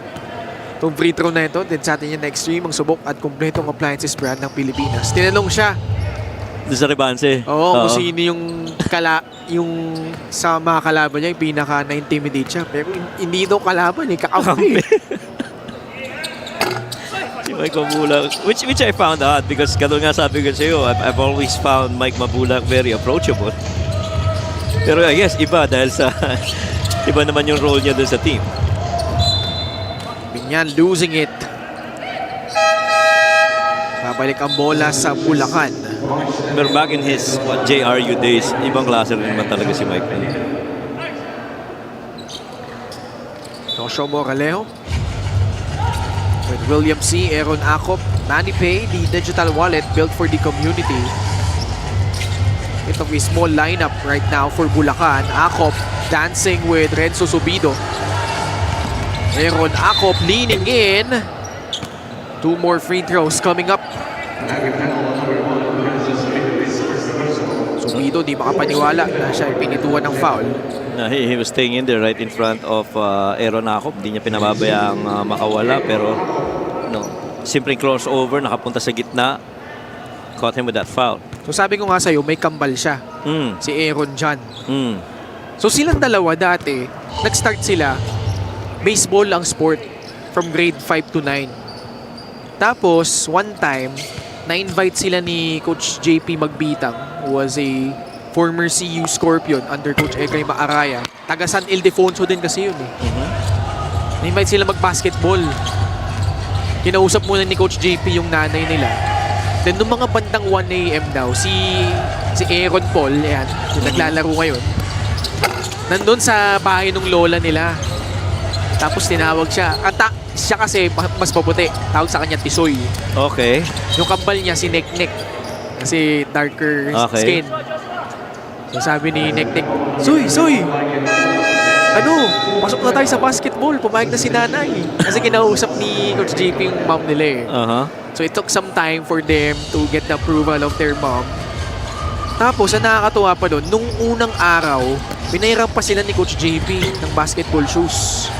Itong free throw na ito, din sa atin yung next stream, ang subok at kumpletong appliances brand ng Pilipinas. Tinanong siya, Doon sa rebanse. kung sino yung sa mga kalaban niya, yung pinaka na-intimidate siya. Pero hindi daw kalaban eh, kakampi. Si Mike Mabulak, which I found out because katulad nga sabi ko sa'yo, I've always found Mike Mabulak very approachable. Pero I guess iba dahil sa iba naman yung role niya doon sa team. Biñan losing it. Babalik ang bola sa Bulacan. Pero back in his JRU days, ibang klase rin naman talaga si Mike. Nosho Moralejo. With William C., Aaron Acop, Manny Pay, the digital wallet built for the community. Itong small lineup right now for Bulacan. Acop dancing with Renzo Subido. Aaron Acop leaning in. 2 more free throws coming up. Subido di makapaniwala na siya pinituan ng foul. He was staying in there right in front of Aaron Acop. Hindi niya pinababayang makawala pero simpleng crossover, nakapunta sa gitna. Caught him with that foul. So sabi ko nga sa'yo, may kambal siya. Si Aaron John. Mm. So silang dalawa dati, nag-start sila, baseball ang sport from grade 5 to 9. Tapos, one time, na-invite sila ni Coach JP Magbitang, who was a former CU Scorpion under Coach Ekay Maaraya. Taga San Ildefonso din kasi yun eh. Na-invite sila mag-basketball. Kinausap muna ni Coach JP yung nanay nila. Then, nung mga bandang 1 a.m. daw, si Aaron Paul, yan, yung naglalaro ngayon, nandun sa bahay ng lola nila. Tapos tinawag siya. Siya kasi mas maputi. Tawag sa kanya Tisoy. Okay. Yung kambal niya si Nek-Nek. Kasi darker skin. So sabi ni Nek-Nek, Soy! Ano? Pasok na tayo sa basketball. Pumayag na si nanay. Kasi kinausap ni Coach JP yung mom nila eh. So it took some time for them to get the approval of their mom. Tapos, ang nakakatuwa pa doon, nung unang araw, pinairam pa sila ni Coach JP ng basketball shoes.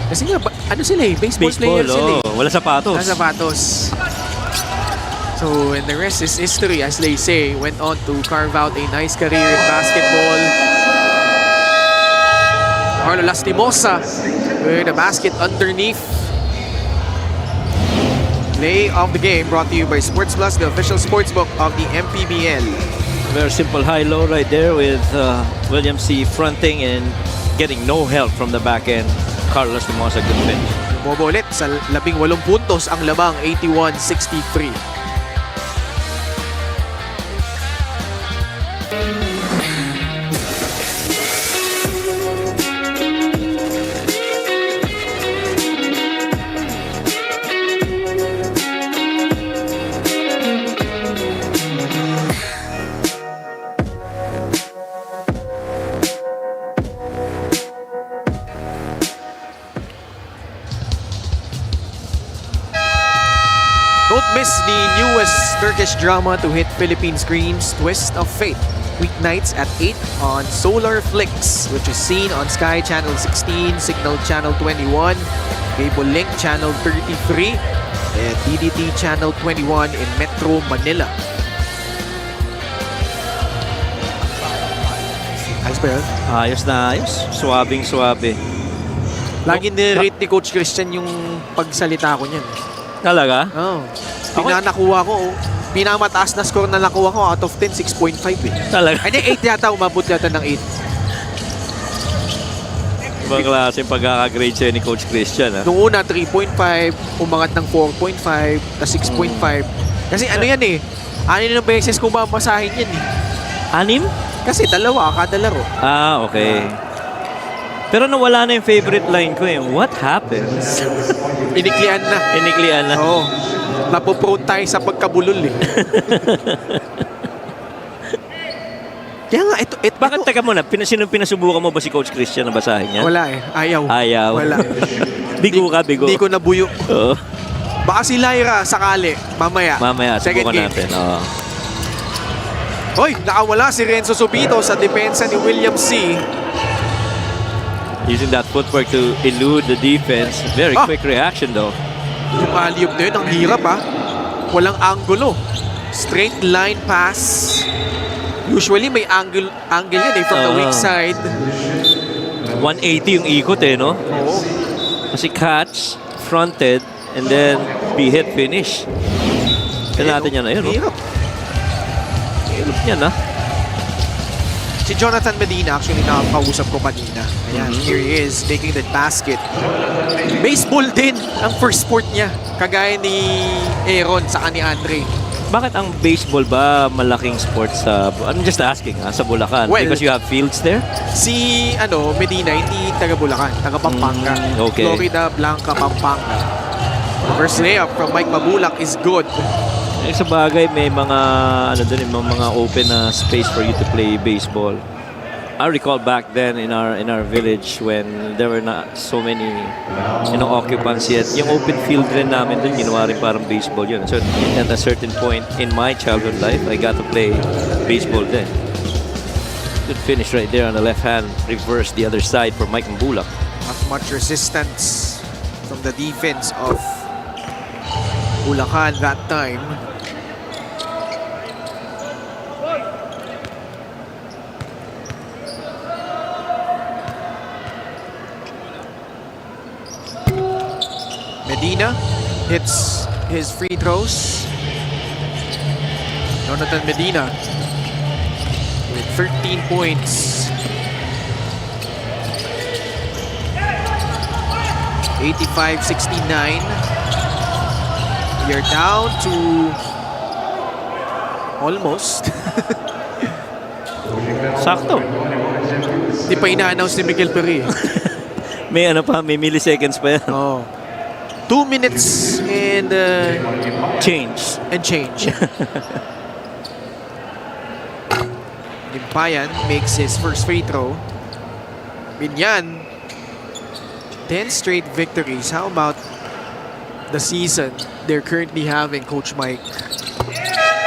Kasi nga, ano sila eh? Baseball players sila eh. Wala sapatos. Wala sapatos. So, and the rest is history, as they say. Went on to carve out a nice career in basketball. Carlo Lastimosa with a basket underneath. Play of the game brought to you by Sports Plus, the official sportsbook of the MPBL. Very simple high-low right there with William C. fronting and getting no help from the back end. Carlos Limosa, good finish. Lumobo ulit sa 18 puntos ang labang 81-63. Don't miss the newest Turkish drama to hit Philippine screens, Twist of Fate. Weeknights at 8 on Solar Flix, which is seen on Sky Channel 16, Signal Channel 21, Cable Link Channel 33, and DDT Channel 21 in Metro Manila. Ayos ba yun? Ayos na ayos. Suwabing-suwabe. Lagi nirate ni Coach Christian yung pagsalita ko niyan. Talaga? Oo. Pinanakuha ko, pinamataas na score na nakuha ko out of 10, 6.5 eh. Talaga? Ay, 8 yata, umabot yata ng 8. Ibang klase yung pagkakagrade sa'yo ni Coach Christian, ha? Noong una, 3.5, umangat ng 4.5, tas 6.5. Kasi ano yan eh, 6 na beses kung babasahin yan eh. 6? Kasi dalawa kada laro. Ah, okay. Pero nawala na yung favorite line ko eh. What happens? Iniklian na. Iniklian na. Oo. Napoprone tayo sa pagkabulol eh. Kaya nga, ito. Bakit, teka muna, sinong pinasubukan mo ba si Coach Christian na basahin niya? Wala eh. Ayaw. Ayaw. Wala. Bigo ka, bigo. Hindi ko nabuyo. Oo. Baka si Lyra sakali. Mamaya. Mamaya, Second subukan game. natin. Oo. Hoy, nakawala si Renzo Subito sa depensa ni William C. Using that footwork to elude the defense. Very quick reaction though. Yung alley-oop na yun, ang hirap Walang angulo. Straight line pass. Usually may angle yan eh from the weak side. 180 yung ikot eh, no? Oo. Kasi catch, fronted, and then be hit finish. Kaya natin yan na yun, no? Hirap. Hirap yan, ha? Si Jonathan Medina, actually nakakausap ko kanina. Ayan, here he is, making the basket. Baseball din ang first sport niya. Kagaya ni Aaron sa ni Andre. Bakit ang baseball ba malaking sport sa... I'm just asking, sa Bulacan? Well, because you have fields there? Si Medina, hindi taga Bulacan, taga Pampanga. Okay. Florida Blanca, Pampanga. First layup from Mike Mabulak is good. Eh, sa bagay, may mga mga open na space for you to play baseball. I recall back then in our village when there were not so many occupants yet. Yung open field rin namin dun, ginawa rin parang baseball yun. So at a certain point in my childhood life, I got to play baseball then. Good finish right there on the left hand. Reverse the other side for Mike Mbulak. Not much resistance from the defense of Bulacan that time. Medina hits his free throws. Jonathan Medina with 13 points. 85-69. We are down to almost. Sakto. Di pa ina-announce ni Miguel Peri. May may milliseconds pa yan. Oh. 2 minutes and Change. change. Limpayan makes his first free throw. Biñan, 10 straight victories. How about the season they're currently having, Coach Mike?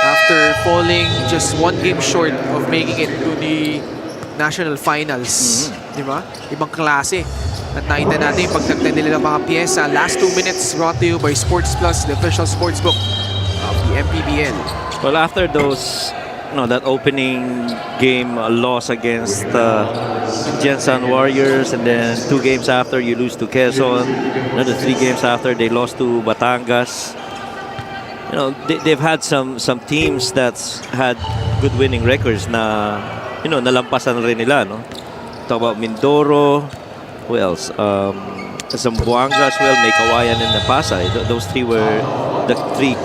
After falling just 1 game short of making it to the national finals. Di ba? Ibang klase. At nakita natin yung pagtagda nila ng mga pyesa. Last 2 minutes brought to you by Sports Plus, the official sportsbook of the MPBL. Well, after those, that opening game loss against Jensen Warriors, and then 2 games after you lose to Quezon, another 3 games after they lost to Batangas. They've had some teams that's had good winning records na nalampasan rin nila, no? Talk about Mindoro. Who else? Zamboanga as well, may Kawayan and Pasay. Those 3 were the 3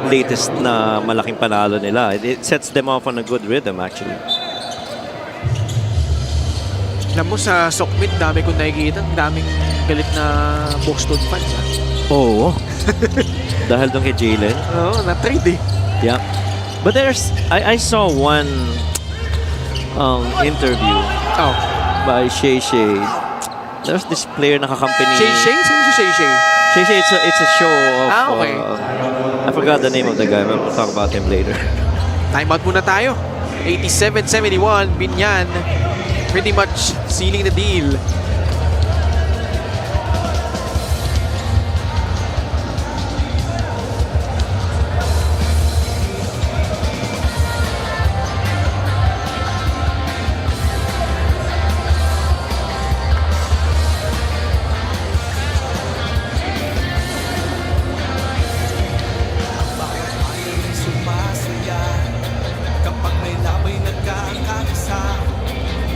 latest na malaking panalo nila. It sets them off on a good rhythm actually. Alam mo sa Sokmit, dami kong nakikita. Daming galit na Boston fans. Oo. Dahil doon kay Jalen. Oo, na-trade eh. Yeah. But I saw one interview by Shay Shay. There's this player na kakampi ni... Shay Shay? Sino si Shay Shay? Shay Shay, it's a show of... Okay. I forgot the name of the guy. We'll talk about him later. Timeout muna tayo. 87-71, Biñan pretty much sealing the deal. Sumasaya kapag may labay nagkakaisa.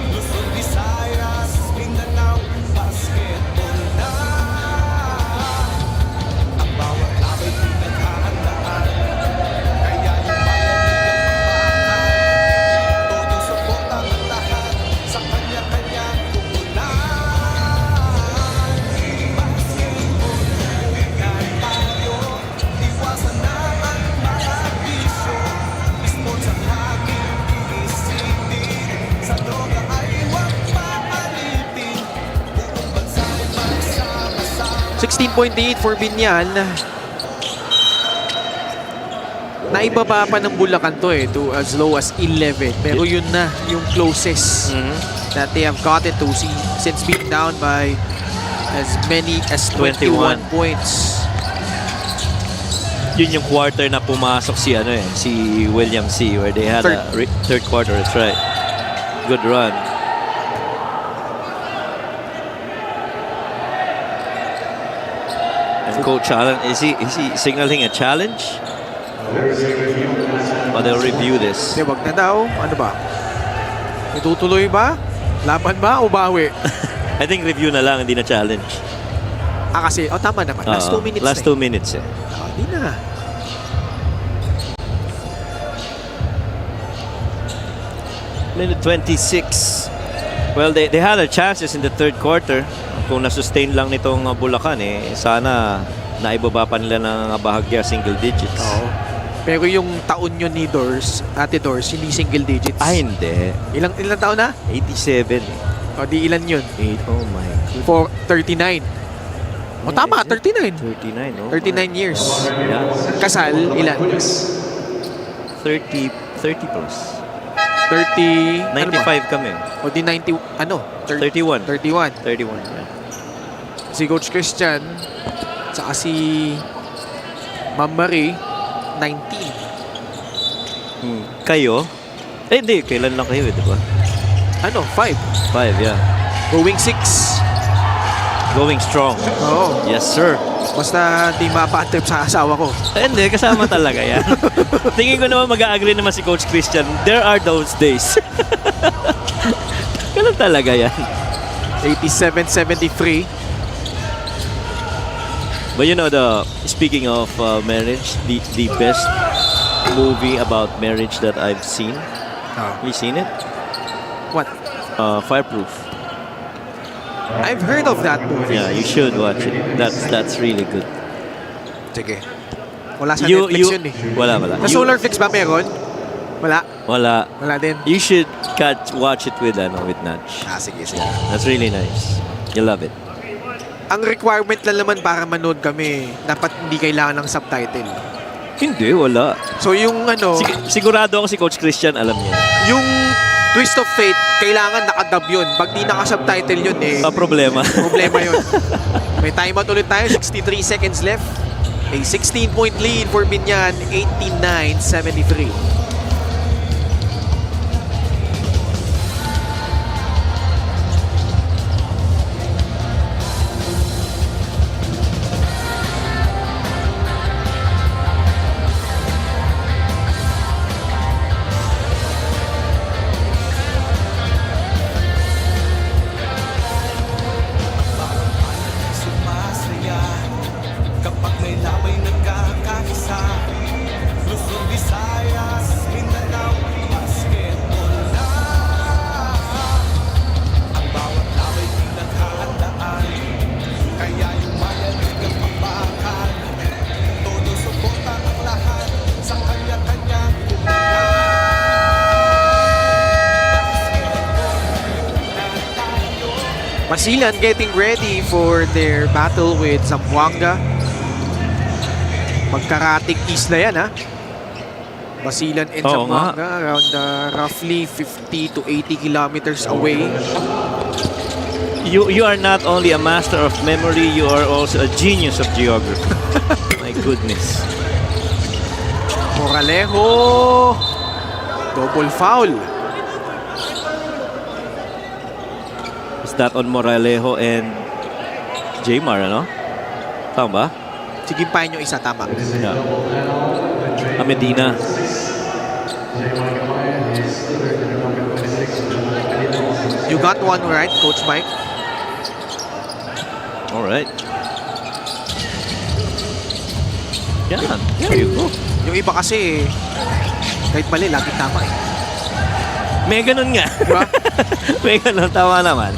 Luzon, Visayas, Mindanao 16-point lead for Biñan. Naibaba pa ng Bulacan to to as low as 11. Pero yun na yung closest that they have gotten to since being down by as many as 21 points. Yun yung quarter na pumasok si William C. where they had a third quarter. That's right. Good run. And Coach Allen, is he signaling a challenge? Or they'll review this. Wag na daw. Ano ba? Itutuloy ba? Laban ba o bawi? I think review na lang, hindi na challenge. Kasi, tama naman. Last 2 minutes Last 2 minutes Hindi na. Minute 26. Well, they had their chances in the third quarter. Kung na-sustain lang nitong Bulacan, sana naibaba pa nila ng bahagya single digits. Pero yung taon yun ni Ate Dors, hindi single digits. Hindi. Ilang taon na? 87. Di ilan yun? 8. Oh my. For 39. Tama, 39. 39, 39 years. Yeah. Kasal, ilan? 30 plus. 30... 95 kami. Di 90... 31. 31. 31, yeah. Si Coach Christian, saka si Ma'am Marie, 19. Kayo? Hindi. Kailan lang kayo, di ba? 5. 5, yeah. Going 6. Going strong. Yes, sir. Basta di mapa-trip sa asawa ko. Hindi, kasama talaga yan. Tingin ko naman mag-a-agree naman si Coach Christian. There are those days. Ganun talaga yan. 87-73. But you know, speaking of marriage, the best movie about marriage that I've seen. Have you seen it? What? Fireproof. I've heard of that movie. Yeah, you should watch it. That's really good. Sige. Wala sa Netflix yun Wala. Sa Solarflix ba meron? Wala. Wala din. You should watch it with Natch. Sige. That's really nice. You love it. Ang requirement lang naman para manood kami, dapat hindi kailangan ng subtitle. Hindi, wala. So yung Sigurado ako si Coach Christian, alam niya. Yung Twist of Fate, kailangan nakadub yun. Pag di naka-subtitle yun problema. Problema yun. May timeout ulit tayo, 63 seconds left. A 16-point lead for Biñan, 89-73. Sumasaya kapag may labay nagkakaisa. Luzon, Visayas, Mindanao, basketball na. Ang bawat labay pinaghahandaan, kaya yung bayan ay kapapakan. Todo suporta ang lahat sa kanya-kanyang kumungan. Masilan getting ready for their battle with Zamboanga. Magkarating isla yan, Masilan and Zamboanga, around roughly 50 to 80 kilometers away. You are not only a master of memory, you are also a genius of geography. My goodness. Moralejo. Double foul. Is that on Moralejo and Jaymar, Tama ba? Sigimpahin nyo isa, tama. Yeah. Medina. You got one right, Coach Mike. All right. Yan. There you go. Yung iba kasi, kahit mali, lagi tama May ganun nga. Diba? May ganun. Tama naman.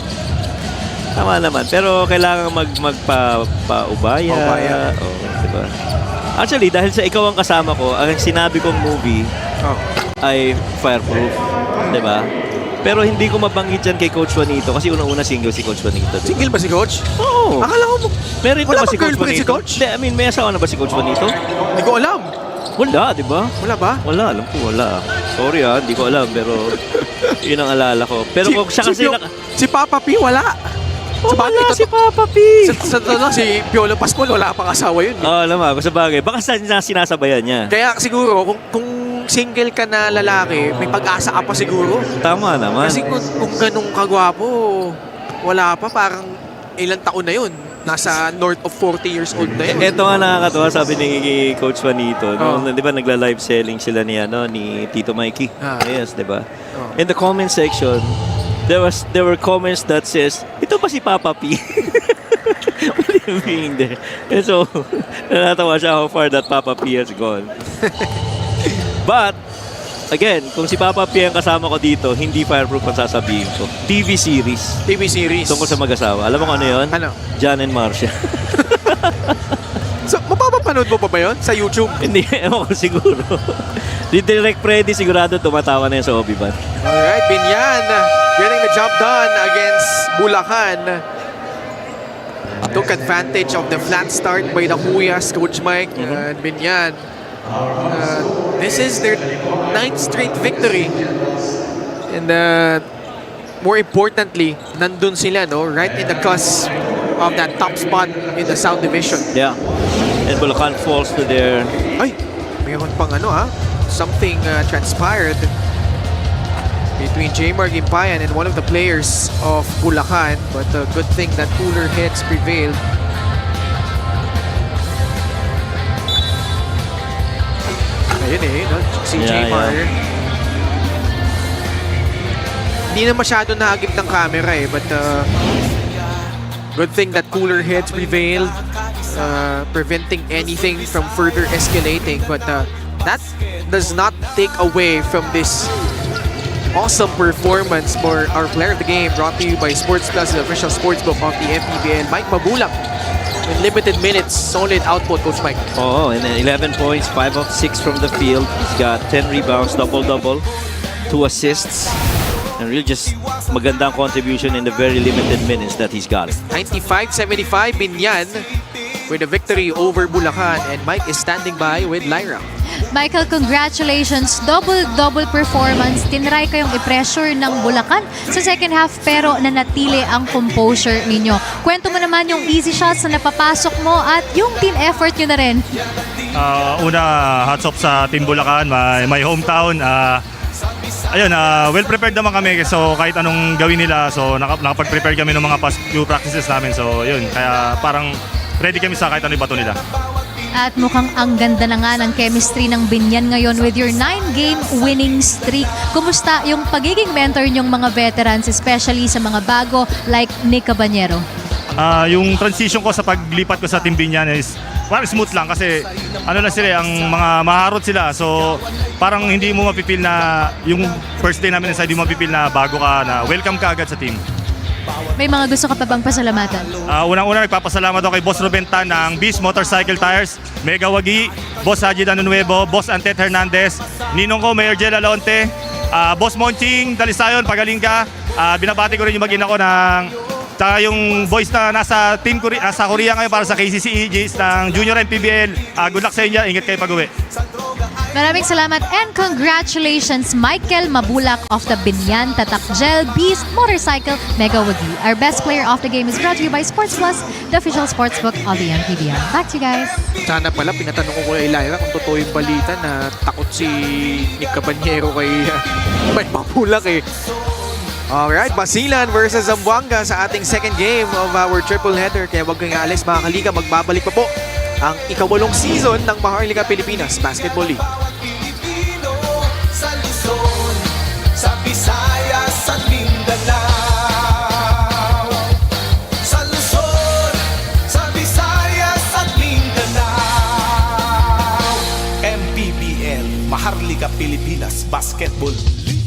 Pero kailangan magpa-ubaya. Diba? Actually, dahil sa ikaw ang kasama ko, ang sinabi kong movie ay Fireproof. Diba? Pero hindi ko mabanggit dyan kay Coach Juanito kasi unang-una single si Coach Juanito. Diba? Single ba si Coach? Oo. Akala ko, Meron wala ba bang si Coach girlfriend si Juanito? Coach? Hindi, I mean, may asawa na ba si Coach Juanito? Hindi ko alam. Wala, di ba? Wala ba? Wala, alam ko wala. Sorry hindi ko alam, pero yun ang alala ko. Pero kung siya kasi... Si Papa P, wala. Oh, wala si Papa P. Sa totoo lang, si Piolo Pascual, wala pang asawa yun. Oo, alam mo, sa bagay. Baka sinasabayan niya. Kaya siguro, kung single ka na lalaki, may pag-asa ka pa siguro. Tama naman. Kasi kung ganun kagwapo, wala pa, parang ilang taon na yun. Nasa north of 40 years old na yun. Ito nga nakakatawa, sabi ni Coach Juanito. Oh. Di ba nagla-live selling sila ni Tito Mikey? Yes, di ba? Oh. In the comment section, there were comments that says, ito ba si Papa P? What do you mean there? And so, natatawa siya how far that Papa P has gone. But, again, kung si Papa P ang kasama ko dito, hindi fireproof ang sasabihin ko. TV series. TV series. Tungkol sa mag-asawa. Alam mo kung ano yun? Ano? John and Marcia. So, mapapanood mo pa ba yun sa YouTube? Hindi, ewan ko siguro. Di Direct Freddy sigurado tumatawa na yun sa Obi-Ban. Alright, Biñan getting the job done against Bulacan. Took advantage of the flat start by the Huyas, Coach Mike. And Biñan, this is their 9th straight victory. And more importantly, nandun sila, no? Right in the cusp of that top spot in the South Division. Yeah. And Bulacan falls to their... Ay, mayroon pang something transpired between Jaymar Gimpayan and one of the players of Bulacan. But a good thing that cooler heads prevailed. Ayun no? Si Jaymar. Hindi na masyado naagip ng camera but good thing that cooler heads prevailed, preventing anything from further escalating. But that does not take away from this awesome performance for our player of the game, brought to you by Sports Plus, the official sportsbook of the MPBL. Mike Mabulak, in limited minutes, solid output, Coach Mike. Oh, and then 11 points, 5 of 6 from the field. He's got 10 rebounds, double-double, 2 assists. And really just magandang contribution in the very limited minutes that he's got. 95-75, Biñan with a victory over Bulacan. And Mike is standing by with Lyra. Michael, congratulations. Double performance. Tinry kayong i-pressure ng Bulacan sa second half pero nanatili ang composure ninyo. Kwento mo naman yung easy shots na napapasok mo at yung team effort nyo na rin. Una, hats off sa Team Bulacan, my hometown. Well prepared naman kami, so kahit anong gawin nila, so nakapag-prepare kami ng mga past few practices namin, so yun, kaya parang ready kami sa kahit ano yung bato nila. At mukhang ang ganda na nga ng chemistry ng Biñan ngayon with your 9-game winning streak. Kumusta yung pagiging mentor nyong mga veterans, especially sa mga bago like Nick Cabañero? Yung transition ko sa paglipat ko sa Team Biñan is parang smooth lang kasi na sila, ang mga maharot sila, so parang hindi mo mapipil na yung first day namin sa hindi mo mapipil na bago ka, na welcome ka agad sa team. May mga gusto ka pa bang pasalamatan? Unang-una nagpapasalamat ako kay Boss Rubentan ng Beast Motorcycle Tires, Mega Wagi, Boss Haji Danunuevo, Boss Antet Hernandez, Ninong ko Mayor Jel Alonte, Boss Monching Dalisayon, pagaling ka. Binabati ko rin yung mag-ina ko ng yung boys na nasa Team Korea, nasa Korea ngayon para sa KCC EJs ng Junior MPBL. Good luck sa inyo, ingat kayo pag-uwi. Maraming salamat and congratulations Michael Mabulak of the Biñan Tatak Gel Beast Motorcycle Mega Wagi. Our best player of the game is brought to you by Sports Plus, the official sportsbook of the MPBL. Back to you guys. Sana pala, pinatanong ko kay Lyra kung totoo yung balita na takot si Nick Cabañero kay Mike Mabulak Alright, Basilan versus Zamboanga sa ating second game of our triple header. Kaya wag kayong alis mga kaliga, magbabalik pa po ang ikawalong season ng Maharlika Pilipinas Basketball League. Sa Luzon, sa Visayas, sa Mindanao. Sa Luzon, sa Visayas, at Mindanao. MPBL, Maharlika Pilipinas Basketball League.